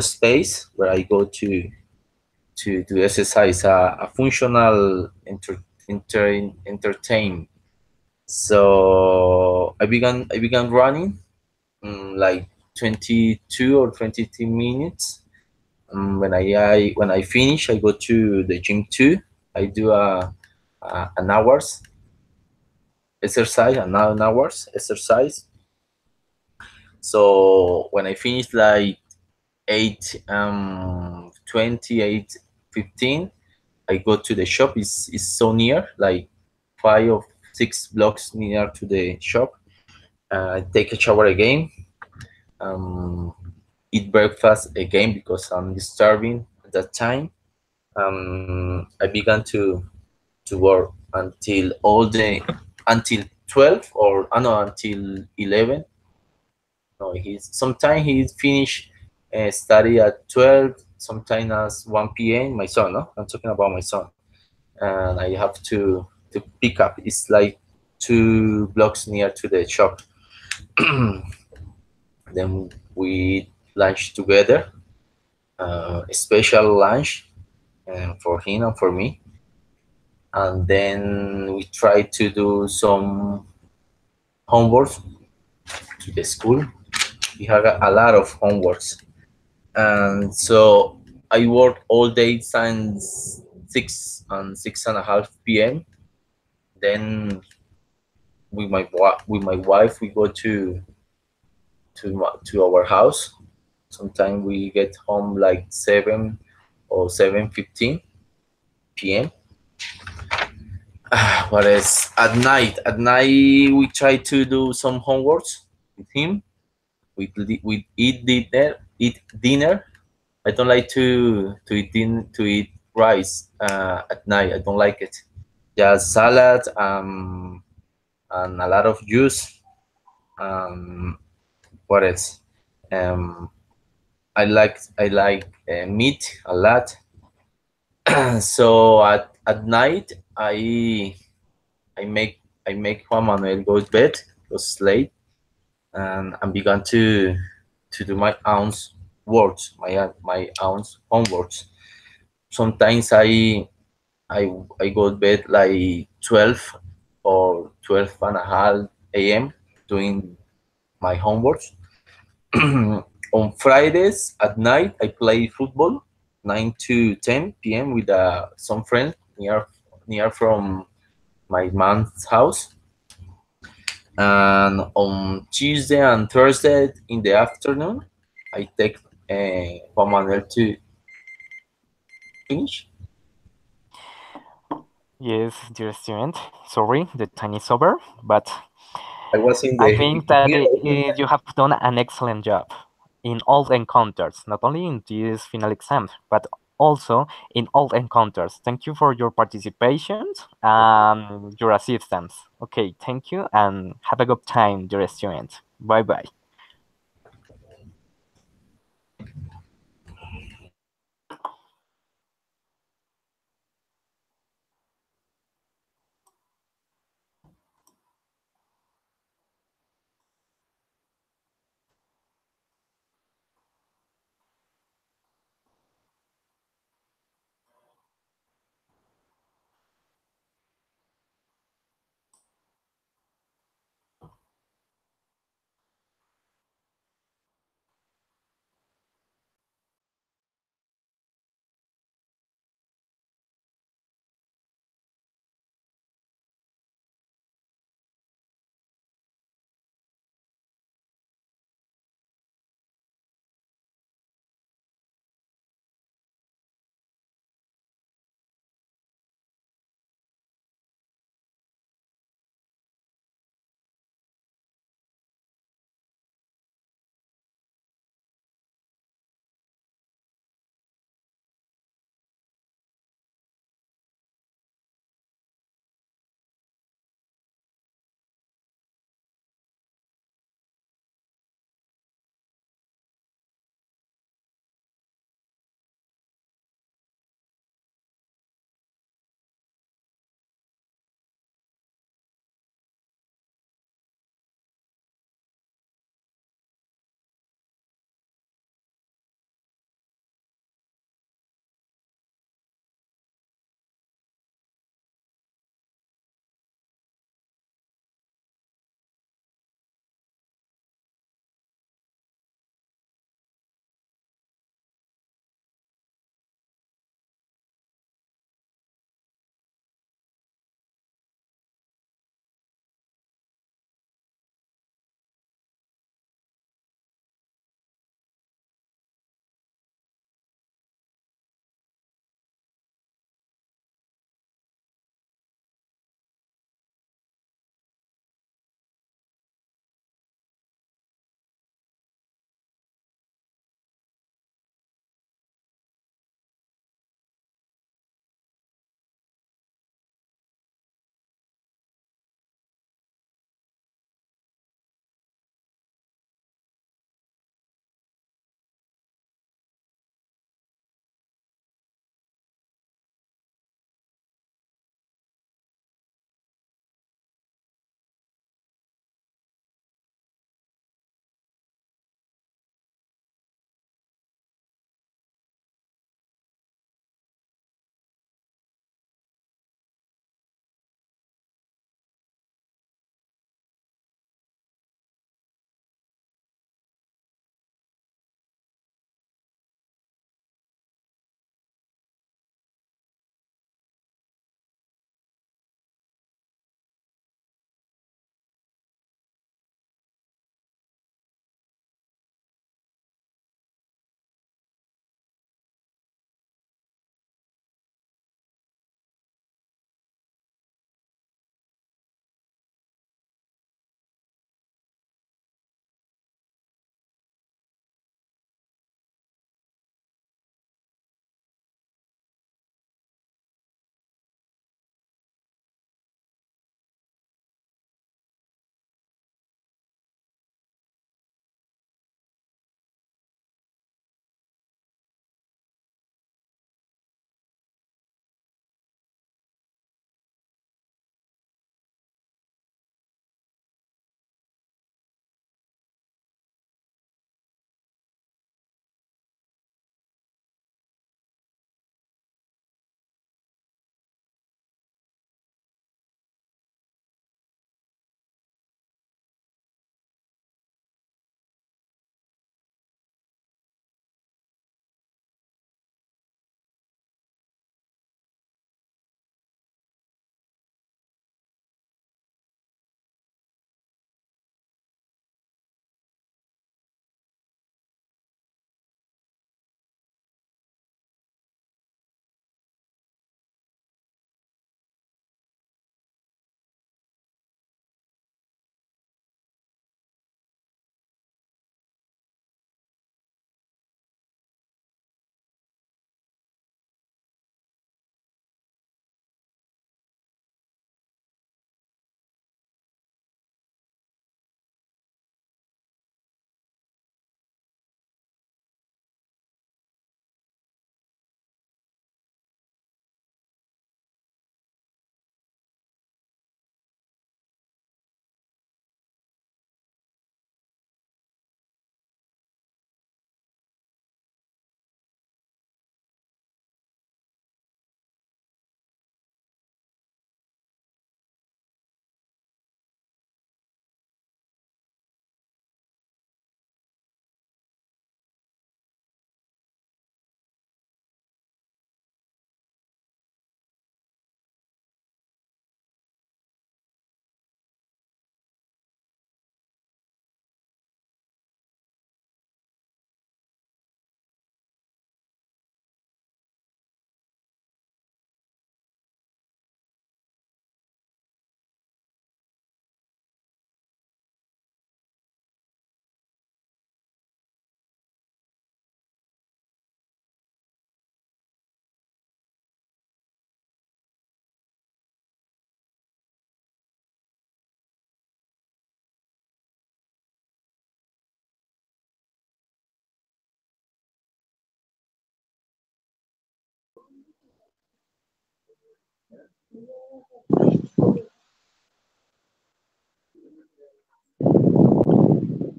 space where I go to exercise, a functional entertain. So I began running like 22 or 23 minutes. When I finish, I go to the gym too. I do an hours exercise, an hours exercise. So when I finish like 8:28:15, I go to the shop. It's so near, like 5 or 6 blocks near to the shop. I take a shower again. Um, Eat breakfast again because I'm starving at that time. I began to work until 12, or no, until 11. No, sometimes he finish study at 12, sometimes at 1 p.m. My son, no, I'm talking about my son, and I have to pick up. It's like 2 blocks near to the shop. Then we eat lunch together, a special lunch for him and for me. And then we try to do some homework to the school. We have a lot of homeworks. And so I work all day since 6 and 6:30 p.m. Then with my wife, we go to our house. Sometimes we get home like 7 or 7:15 p.m. What else? At night we try to do some homeworks with him. We eat dinner. I don't like to eat rice at night. I don't like it. Just salad, and a lot of juice. What else? Um, I like meat a lot. So at night I make Juan Manuel go to bed, goes late, and began to do my own works, my own homeworks. Sometimes I go to bed like 12 or 12:30 a.m. doing my homework. On Fridays at night, I play football 9 to 10 p.m. with some friends near from my mom's house. And on Tuesday and Thursday in the afternoon, I take Juan Manuel to finish. Yes, dear student. Sorry, the time is over, but I was in I the think that middle. you have done an excellent job in all encounters, not only in this final exam, but also in all encounters. Thank you for your participation and your assistance. Okay, thank you and have a good time, dear student. Bye bye.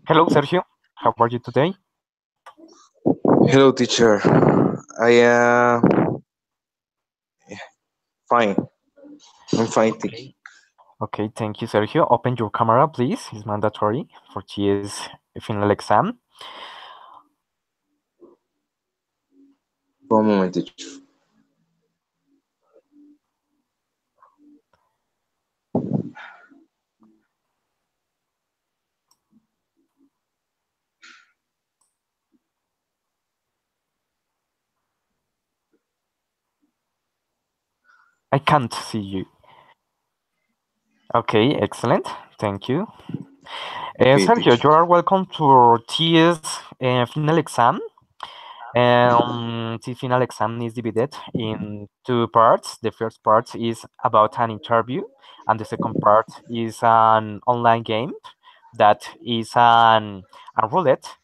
Hello, Sergio. How are you today? Hello, teacher. I am fine. I'm fine, thank you. Okay, thank you, Sergio. Open your camera, please. It's mandatory for TS final exam. One moment, teacher. I can't see you. Okay, excellent. Thank you. Okay, Sergio, teacher. you are welcome to our TS final exam. The final exam is divided in two parts. The first part is about an interview, and the second part is an online game that is a roulette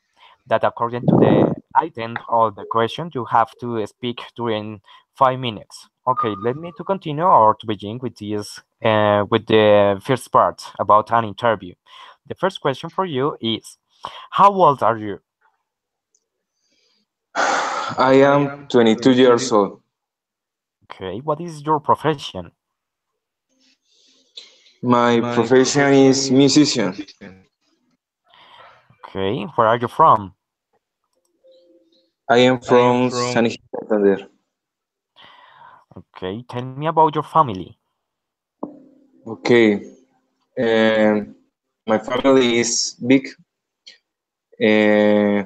that, according to the item of the question, you have to speak during 5 minutes. Okay, let me to continue or to begin with this with the first part about an interview. The first question for you is, how old are you? I am 22 years old. Okay, what is your profession? My profession is musician. Okay, where are you from? I am from San Isidro, Santander. Okay, tell me about your family. Okay. Um, my family is big. Uh,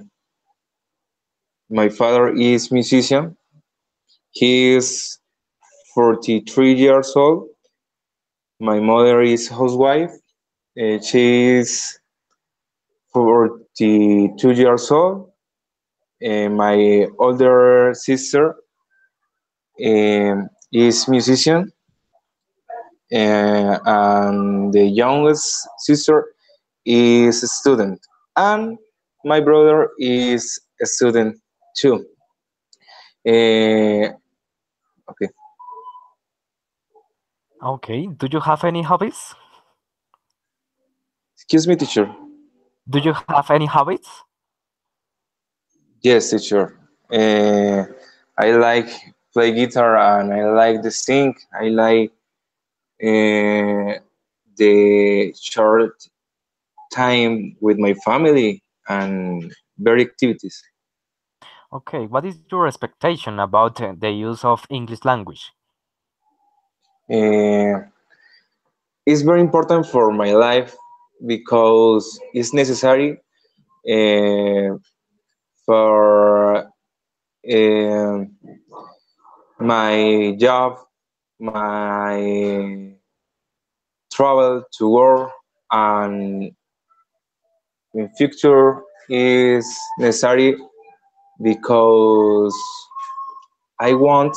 my father is musician. He is 43 years old. My mother is housewife. She is 42 years old. My older sister is musician, and the youngest sister is a student, and my brother is a student too. Uh, okay, Okay, do you have any hobbies? excuse me, teacher. Do you have any hobbies? Yes, teacher. Uh, I like play guitar and I like the sing. I like the short time with my family and very activities. Okay, what is your expectation about the use of English language? Uh, it's very important for my life because it's necessary uh, for uh, my job, my travel to work, and in future is necessary because I want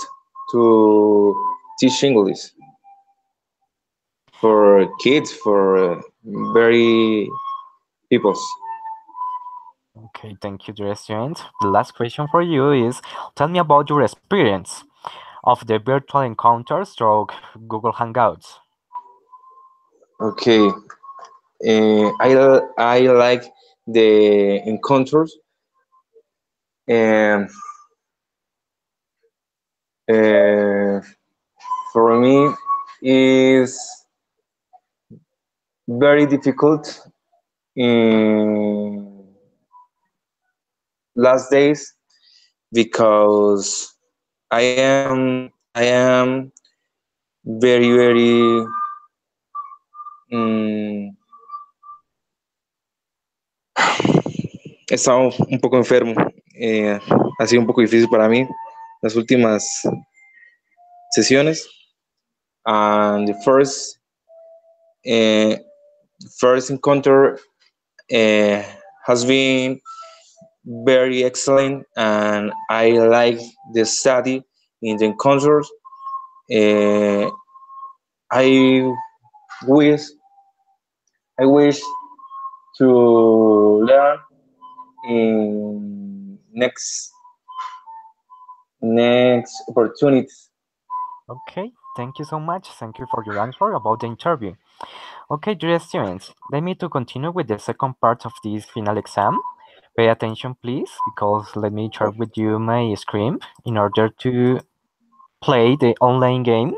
to teach English for kids, for very peoples. Okay, thank you, dear student. The last question for you is, tell me about your experience of the virtual encounters through Google Hangouts. Okay, I like the encounters. And uh, for me is very difficult in last days because I am very mm, he estado un poco enfermo. Ha sido un poco difícil para mí las últimas sesiones. And the uh, first encounter uh, has been very excellent, and I like the study in the encounters. Uh, I wish I wish to learn in next opportunities. Okay, Thank you so much. Thank you for your answer about the interview. Okay, dear students, let me to continue with the second part of this final exam. Pay attention, please, because let me share with you my screen in order to play the online game.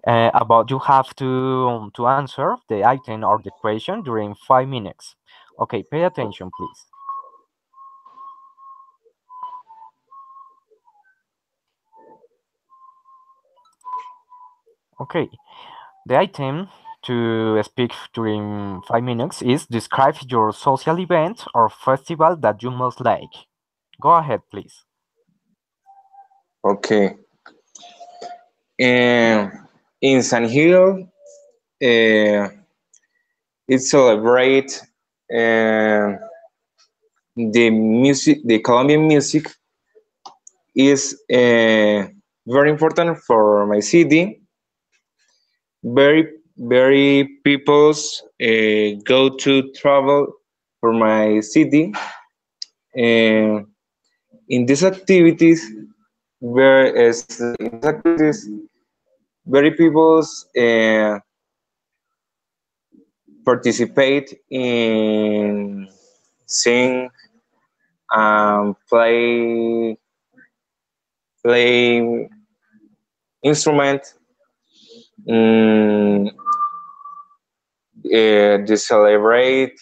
About you have to answer the item or the question during 5 minutes. Okay, pay attention, please. Okay, the item to speak during 5 minutes is describe your social event or festival that you most like. Go ahead, please. Okay. In San Gil, uh, it celebrate uh, the music, the Colombian music is very important for my city. Very peoples go to travel for my city. Uh, in these activities, very peoples participate in sing, play instrument, mm, they celebrate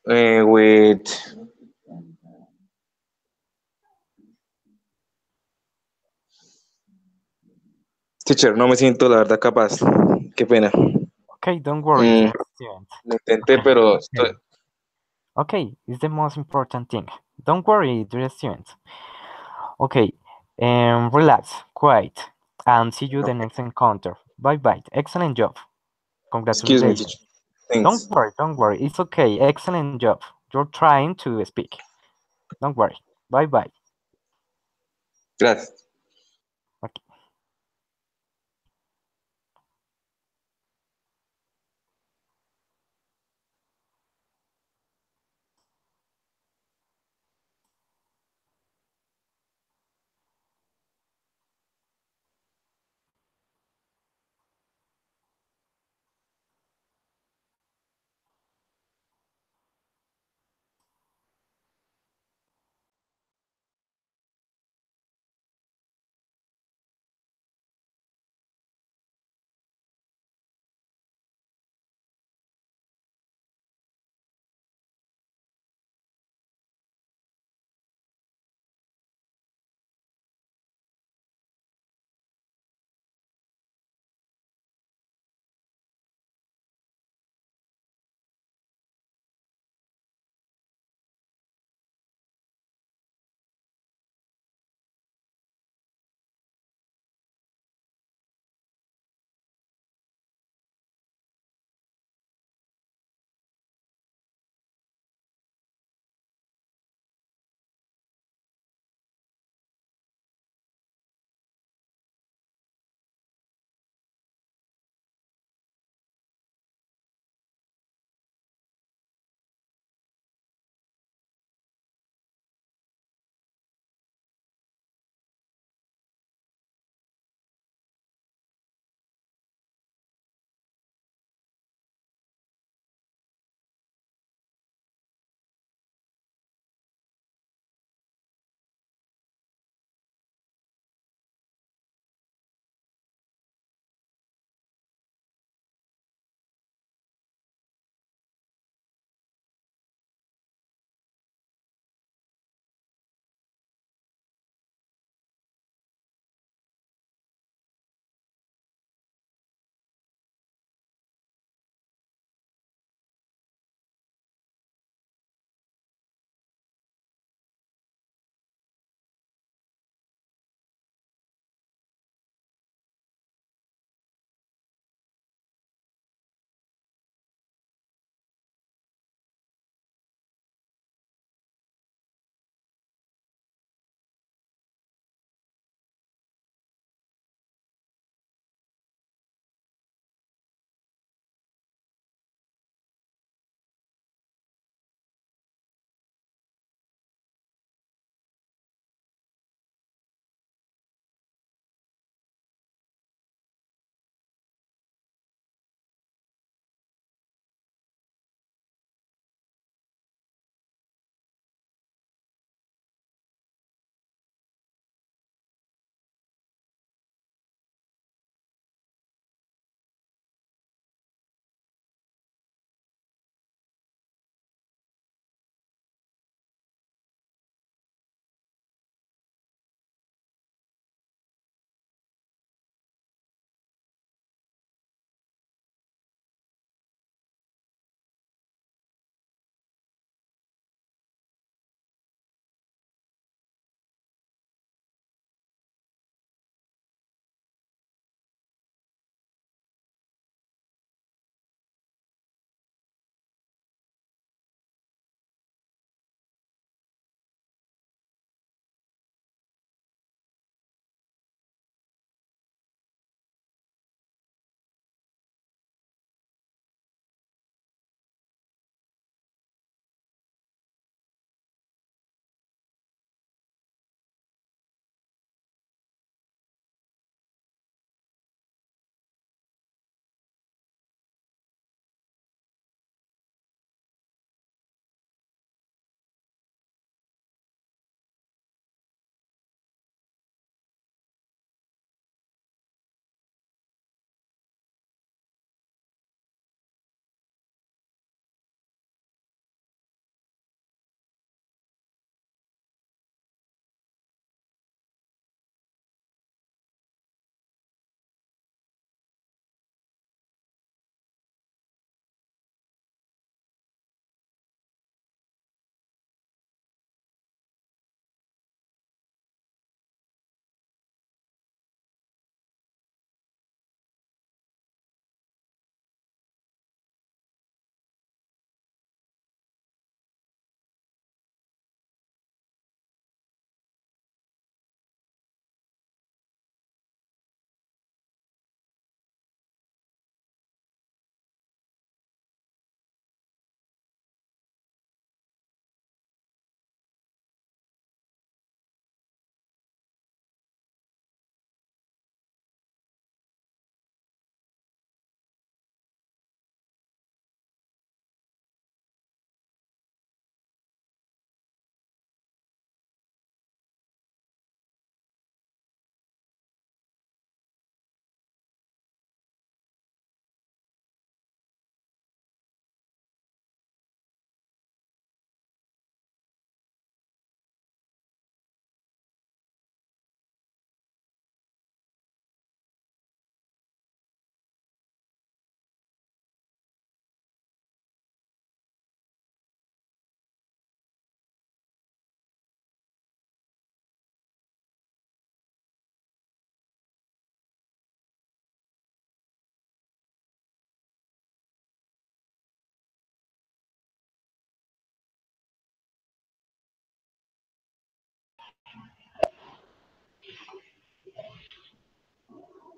with teacher. No me siento la verdad capaz. Qué pena. Okay, don't worry, Mm, dear student. lo intenté, pero estoy. Okay. Okay, it's the most important thing. Don't worry, dear student. Okay, relax, quiet, and see you the next encounter. Bye bye. Excellent job. Excuse me, Congratulations. teacher. Thanks. Don't worry. It's okay. Excellent job. You're trying to speak. Don't worry. Bye bye. Gracias. Okay.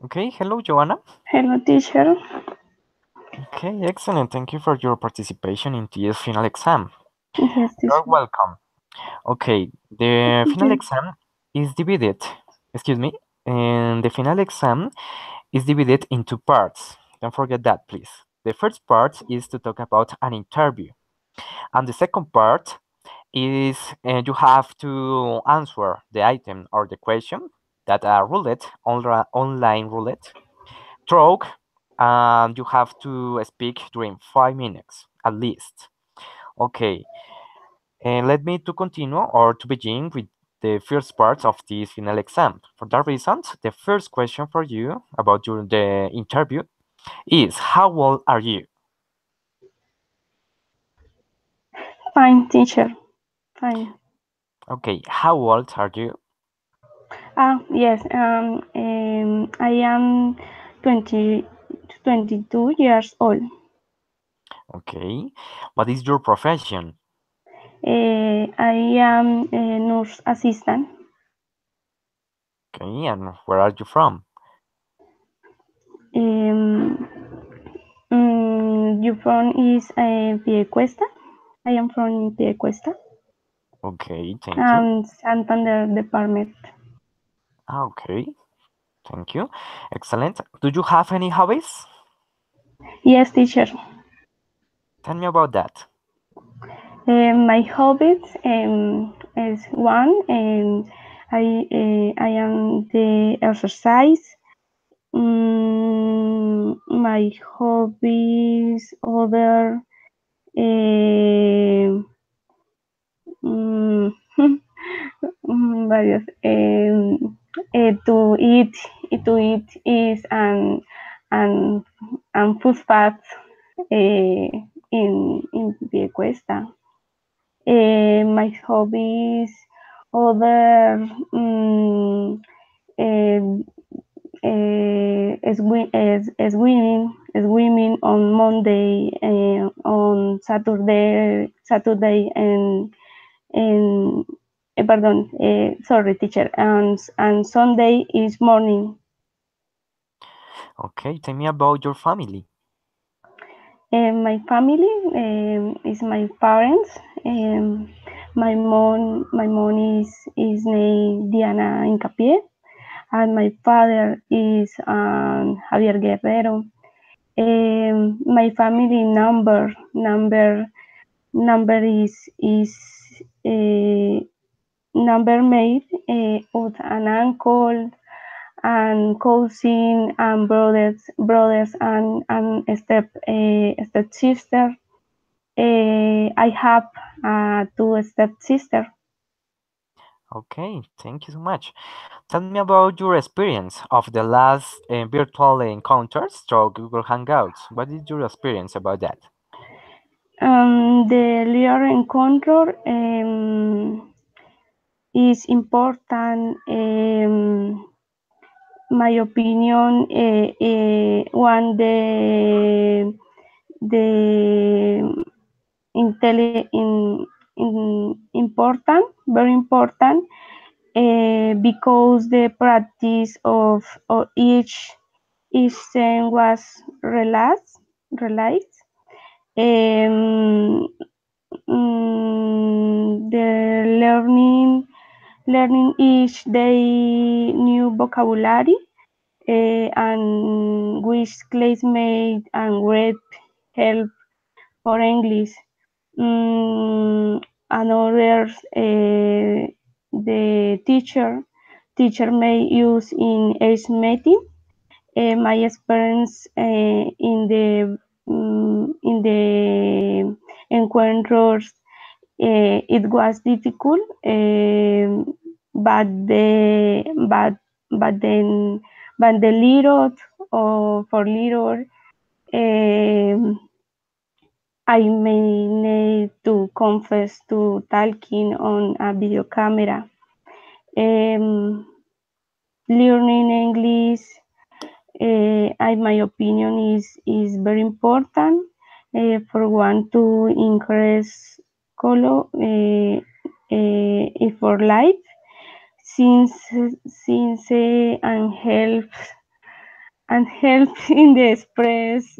Okay, hello, Joanna. Hello, teacher. Okay, excellent. Thank you for your participation in this final exam. Yes, teacher. You're welcome. Okay, the final Yes. exam is divided, excuse me, and the final exam is divided into parts. Don't forget that, please. The first part is to talk about an interview, and the second part is you have to answer the item or the question that are roulette, online roulette, throw, and you have to speak during 5 minutes at least. Okay, and let me to continue or to begin with the first part of this final exam. For that reason, the first question for you about the interview is how old are you? Fine, teacher. Fine. Okay, how old are you? Yes. I am 22 years old. Okay, what is your profession? I am a nurse assistant. Okay, and where are you from? You from is Piedecuesta. I am from Piedecuesta. Okay, thank you. Santander Department. Okay, thank you. Excellent. Do you have any hobbies? Yes, teacher. Tell me about that. My hobbies is one, and I am the exercise. My hobbies other mm, varios. To eat is and food fats in Piedecuesta. My hobbies other swimming on Monday, on Saturday and pardon, sorry, teacher, and Sunday is morning. Okay, tell me about your family. My family is my parents. My mom is named Diana Incapié, and my father is Javier Guerrero. My family number is number made with an uncle and cousin and brothers and step sister. I have two step sister. Okay, thank you so much. Tell me about your experience of the last virtual encounters through Google Hangouts. What is your experience about that? The Lear encounter is important. My opinion, one the important, very important, because the practice of each thing was relaxed. The learning each day new vocabulary and which classmate and great help for English. Another the teacher may use in age meeting. My experience in the encuentros, it was difficult, but the little or for little, I may need to confess to talking on a video camera. Learning English, in my opinion, is very important for one to increase color for life, since and help and help in the express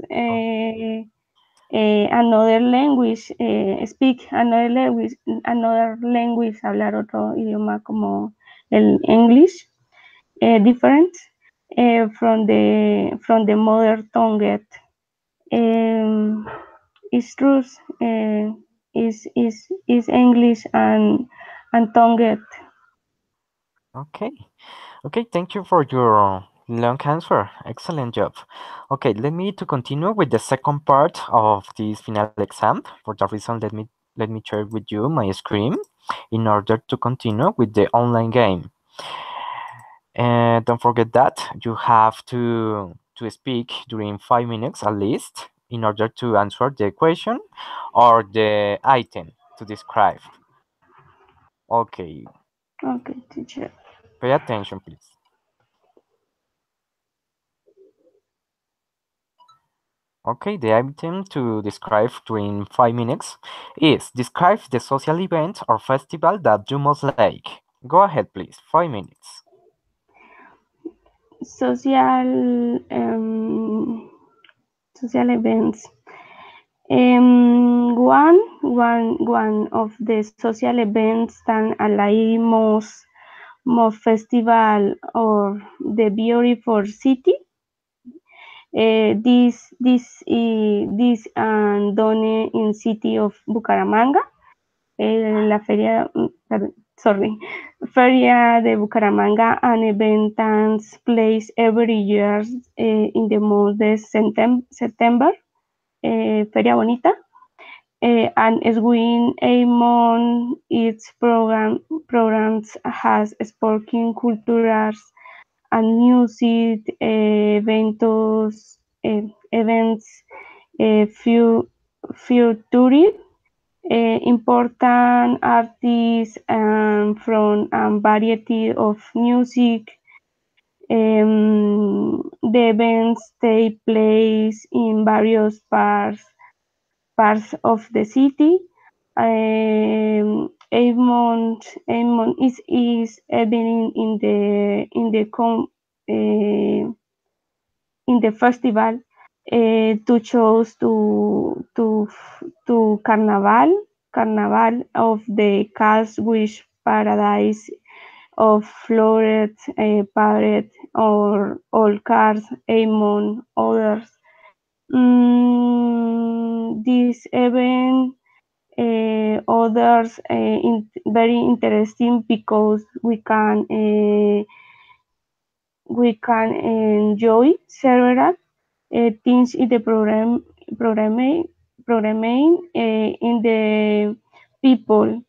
another language, speak another language, hablar otro idioma como el English, different from the mother tongue. It's true, is English and tongue. Okay. Okay, thank you for your long answer. Excellent job. Okay, let me to continue with the second part of this final exam. For that reason, let me share with you my screen in order to continue with the online game. And don't forget that you have to speak during 5 minutes at least in order to answer the question or the item to describe. Okay, Okay, teacher. pay attention, please. Okay, the item to describe during 5 minutes is describe the social event or festival that you most like. Go ahead, please. 5 minutes. Social events. One of the social events that allow most festival or the beautiful city. This done in city of Bucaramanga. La feria, Feria de Bucaramanga, an event takes place every year in the month of September. Feria Bonita. And Swin among its programs has sporting, cultures, and music events, featuring important artists from a variety of music. The events take place in various parts of the city. Avon is even in the festival to choose to carnival of the Cars Wish Paradise of Floret, Parade, or all cars among others. This event others very interesting because we can enjoy several things in the programming in the people.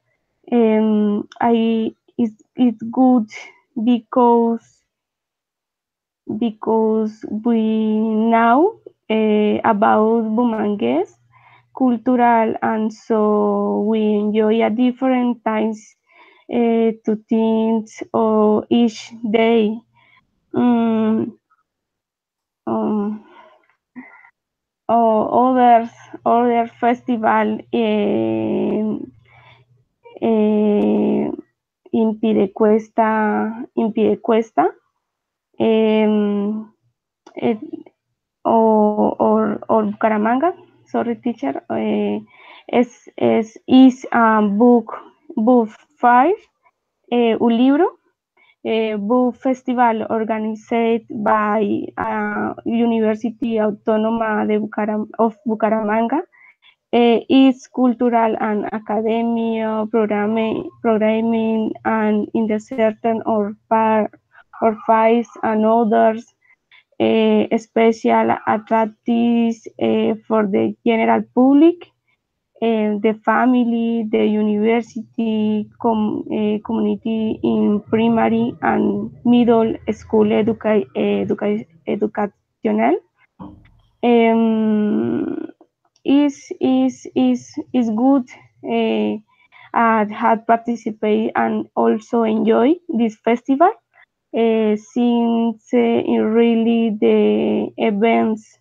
It's good because we know about Bumangues cultural, and so we enjoy a different times to things or each day. Or other festival in Piedecuesta, or Bucaramanga. Sorry, teacher. Is book 5, un libro. Book festival organized by University Autónoma of Bucaramanga. Is cultural and academia programming and in the certain or files and others special attractives for the general public, the family, the university, community in primary and middle school educational. Is good had participated and also enjoy this festival since really the events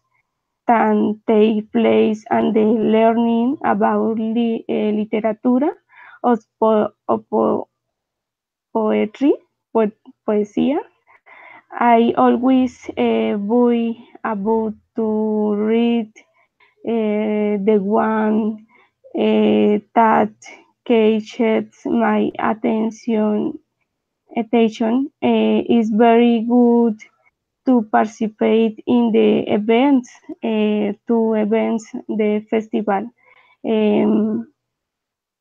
can take place and the learning about literatura or poetry, poesía, I always buy a book to read the one that catches my attention is very good to participate in the events, the festival. Um,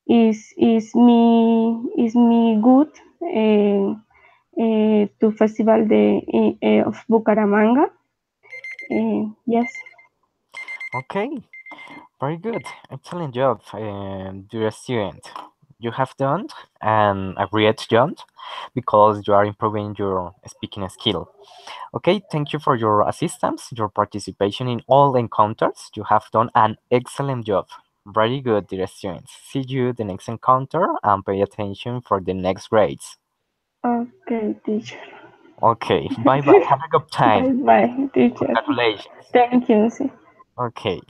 is me good to festival of Bucaramanga. Yes. Okay, very good. Excellent job, dear student. You have done a great job because you are improving your speaking skill. Okay, thank you for your assistance, your participation in all encounters. You have done an excellent job. Very good, dear students. See you the next encounter and pay attention for the next grades. Okay, teacher. Okay, bye bye. Have a good time. Bye bye, teacher. Congratulations. Thank you. Okay.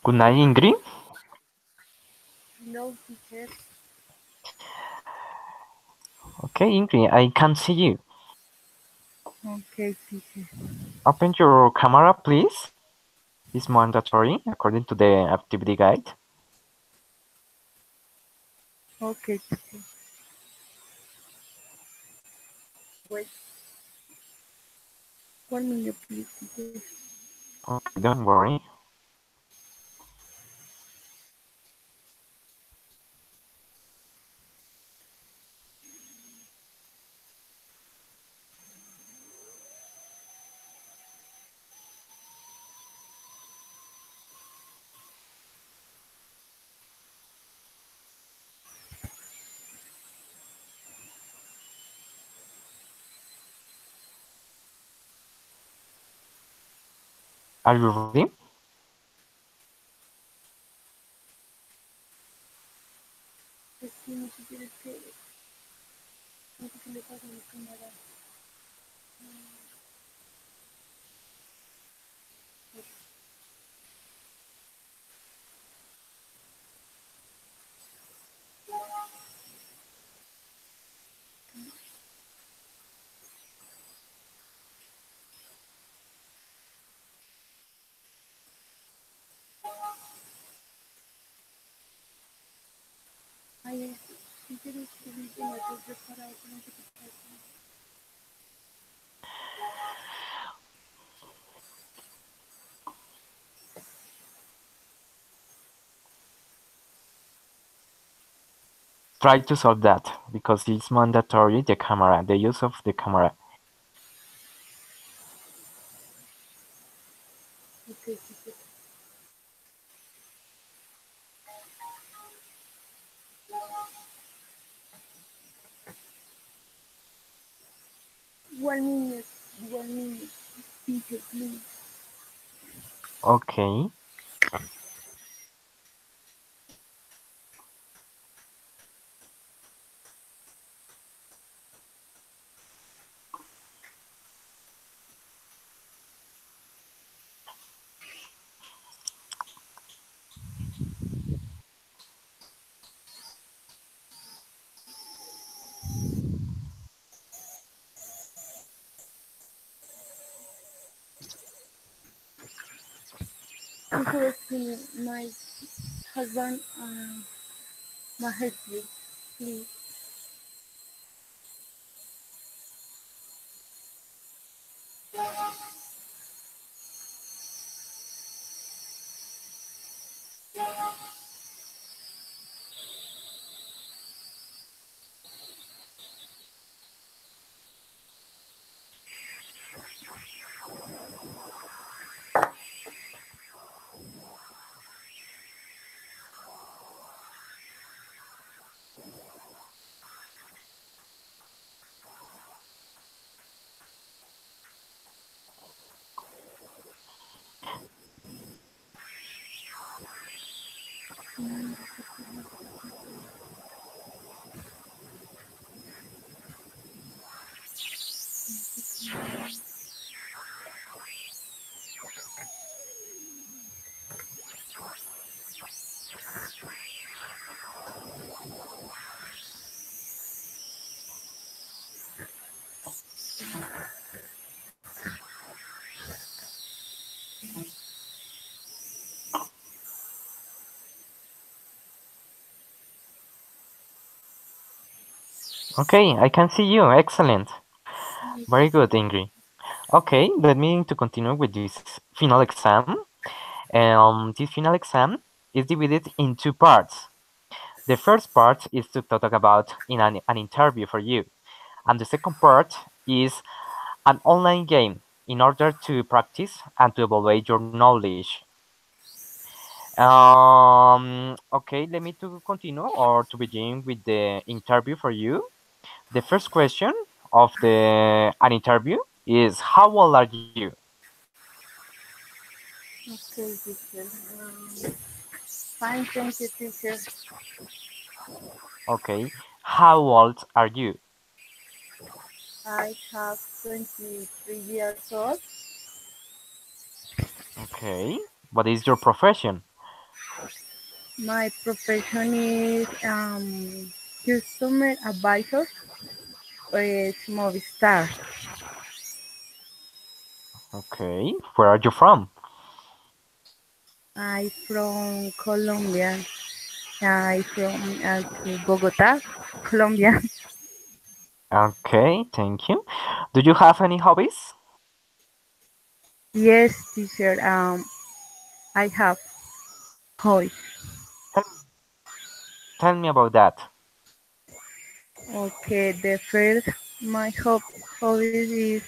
Good night, Ingrid. Hello, teacher. Okay, Ingrid, I can see you. Okay, teacher. Open your camera, please. It's mandatory according to the activity guide. Okay, teacher. Wait. 1 minute, please, teacher. Okay, don't worry. Are you ready? Es que no sé qué es que... No sé qué le pasa a la cámara. Ay, teacher, es que vi que no estoy preparado. No sé qué pasa. Try to solve that because it's mandatory, the camera, the use of the camera. Okay, teacher. One minute, teacher, please. Okay. Teacher, es que my husband my husband, please. Okay, I can see you. Excellent. Very good, Ingrid. Okay, let me to continue with this final exam. This final exam is divided in two parts. The first part is to talk about in an interview for you, and the second part is an online game in order to practice and to evaluate your knowledge. Okay, let me to continue or to begin with the interview for you. The first question of the an interview is how old are you? Okay, teacher. Fine, thank you, teacher. Okay, how old are you? I have 23 years old. Okay, what is your profession? My profession is customer advisor with Movistar. Okay. Where are you from? I from Colombia. I from to Bogota, Colombia. Okay, thank you. Do you have any hobbies? Yes, teacher. I have hobby. Tell, tell me about that. Okay, the first my hobby is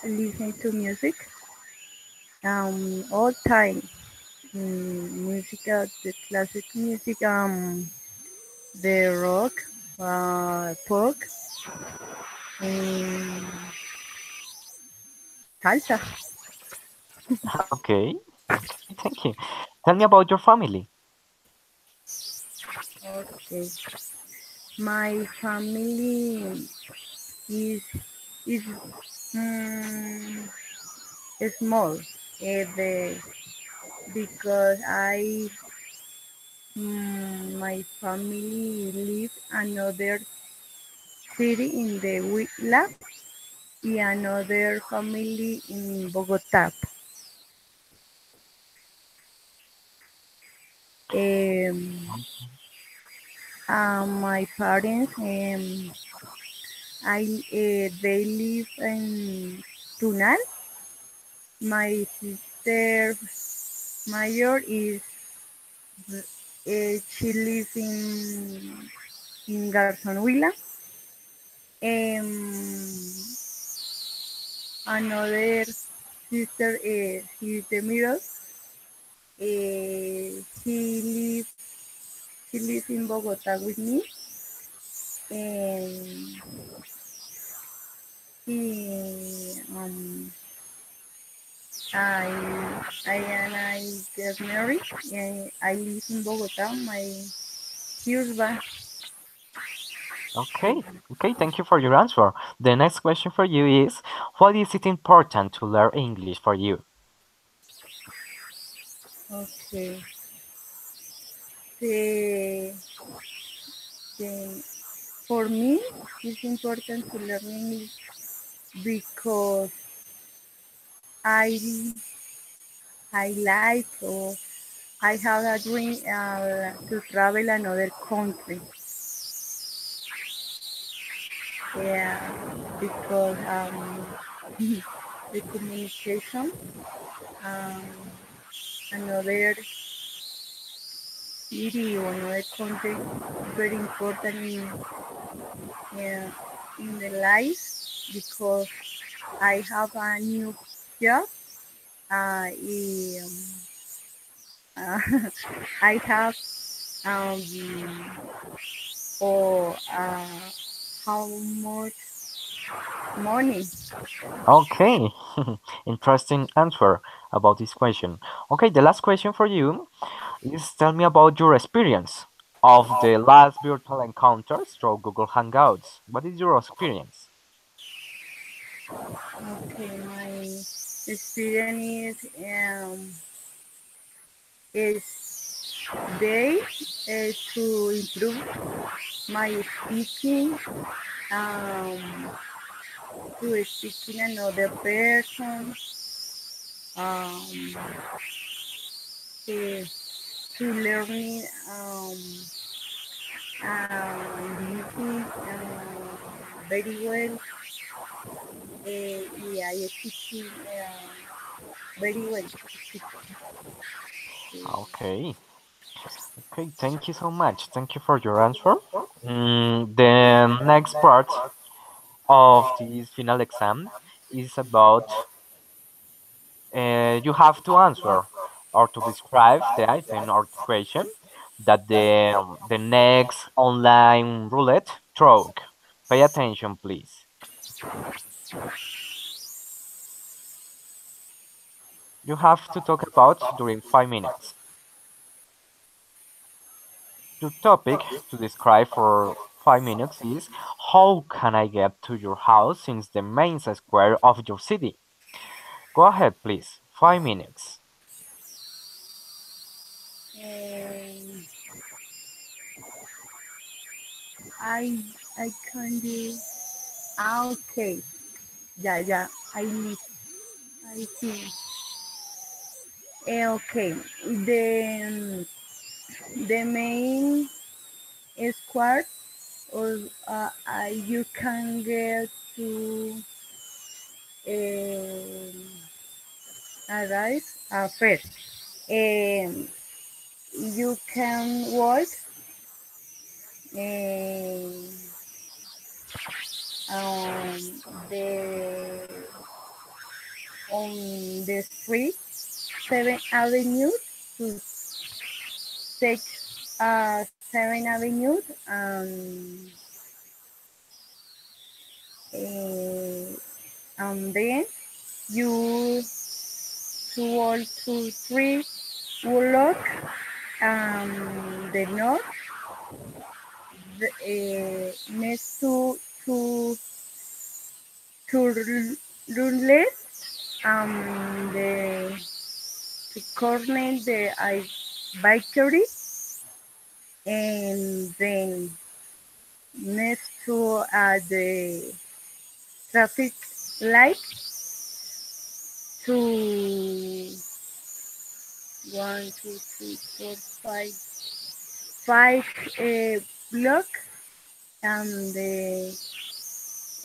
listen to music. All time. Music, the classic music. The rock, pop, um, salsa. Okay, okay, thank you. Tell me about your family. Okay. My family is is um, small. Because my family live another city in the Huila and another family in Bogotá. Um, my parents, they live in Tunal. My sister Mayor is she lives in Garzón Huila. Another sister, she's the middle. She lives in Bogota with me, and he, I get married, and I live in Bogota. My husband. Okay, okay, thank you for your answer. The next question for you is, why is it important to learn English for you? Okay. The, the, for me, it's important to learn English because I I like or I have a dream to travel another country. Yeah, because the communication, um, another city or another country is very important in the life because I have a new job. Um, uh, I have or how much money. Okay, interesting answer about this question. Okay, the last question for you is, tell me about your experience of the last virtual encounters through Google Hangouts. What is your experience? Okay, my experience is they to improve my speaking, um, to speaking another person, um, to, to learning listening very well. Yeah, I speaking very well. Okay, okay, thank you so much. Thank you for your answer. The next part of this final exam is about you have to answer or to describe the item or the question that the next online roulette throw. Pay attention, please. You have to talk about during 5 minutes. Your topic to describe for 5 minutes is, how can I get to your house since the main square of your city? Go ahead, please. 5 minutes. I can do. Okay. Yeah. I see. Okay. The the main square or you can get to arrive first. Um, you can walk um, on the on the street 7th Avenue to take 7th Avenue and then you 2 or 3 walk the north next to Rundle the to corner the bakery and then next to the traffic light to 1, 2, 3, 4, 5 block and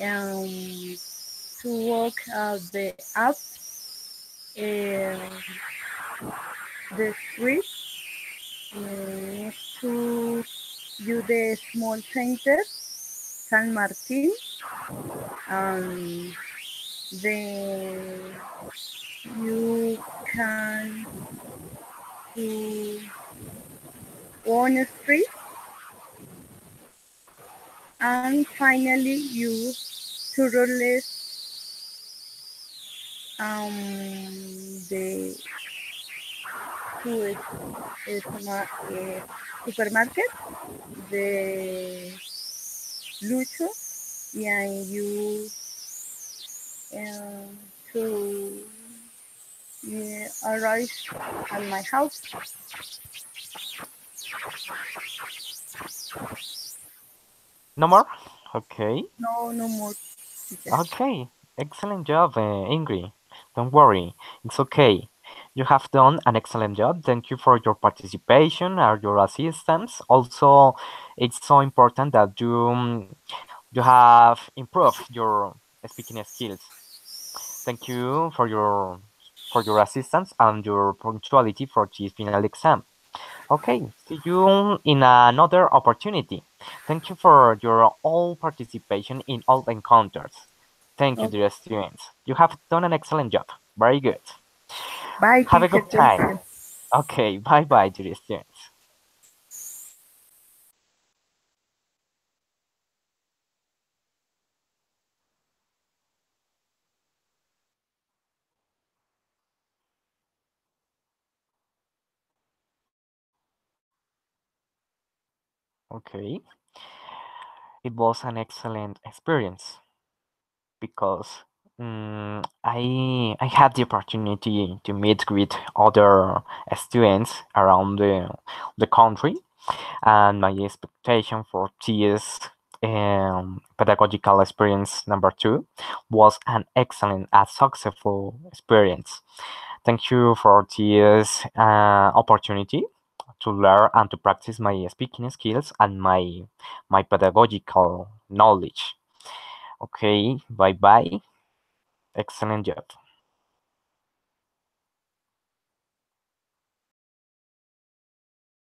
um, to walk up uh, the street next to you the small center San Martin and then you can to one street and finally you to the the to supermarket the Lucho and you to arrive at my house. No more? Okay. No more. Okay. Excellent job, Ingrid. Don't worry. It's okay. You have done an excellent job. Thank you for your participation and your assistance. Also, it's so important that you have improved your speaking skills. Thank you for your assistance and your punctuality for this final exam. Okay, see you in another opportunity. Thank you for your all participation in all encounters. Thank you, Okay. dear students. You have done an excellent job. Very good. Bye, Have a teacher. good Thank time. you. Okay, bye bye, dear students. Okay, it was an excellent experience because I had the opportunity to meet with other students around the country, and my expectation for this pedagogical experience number 2 was an excellent, a successful experience. Thank you for this opportunity to learn and to practice my speaking skills and my pedagogical knowledge. Okay, bye bye. Excellent job.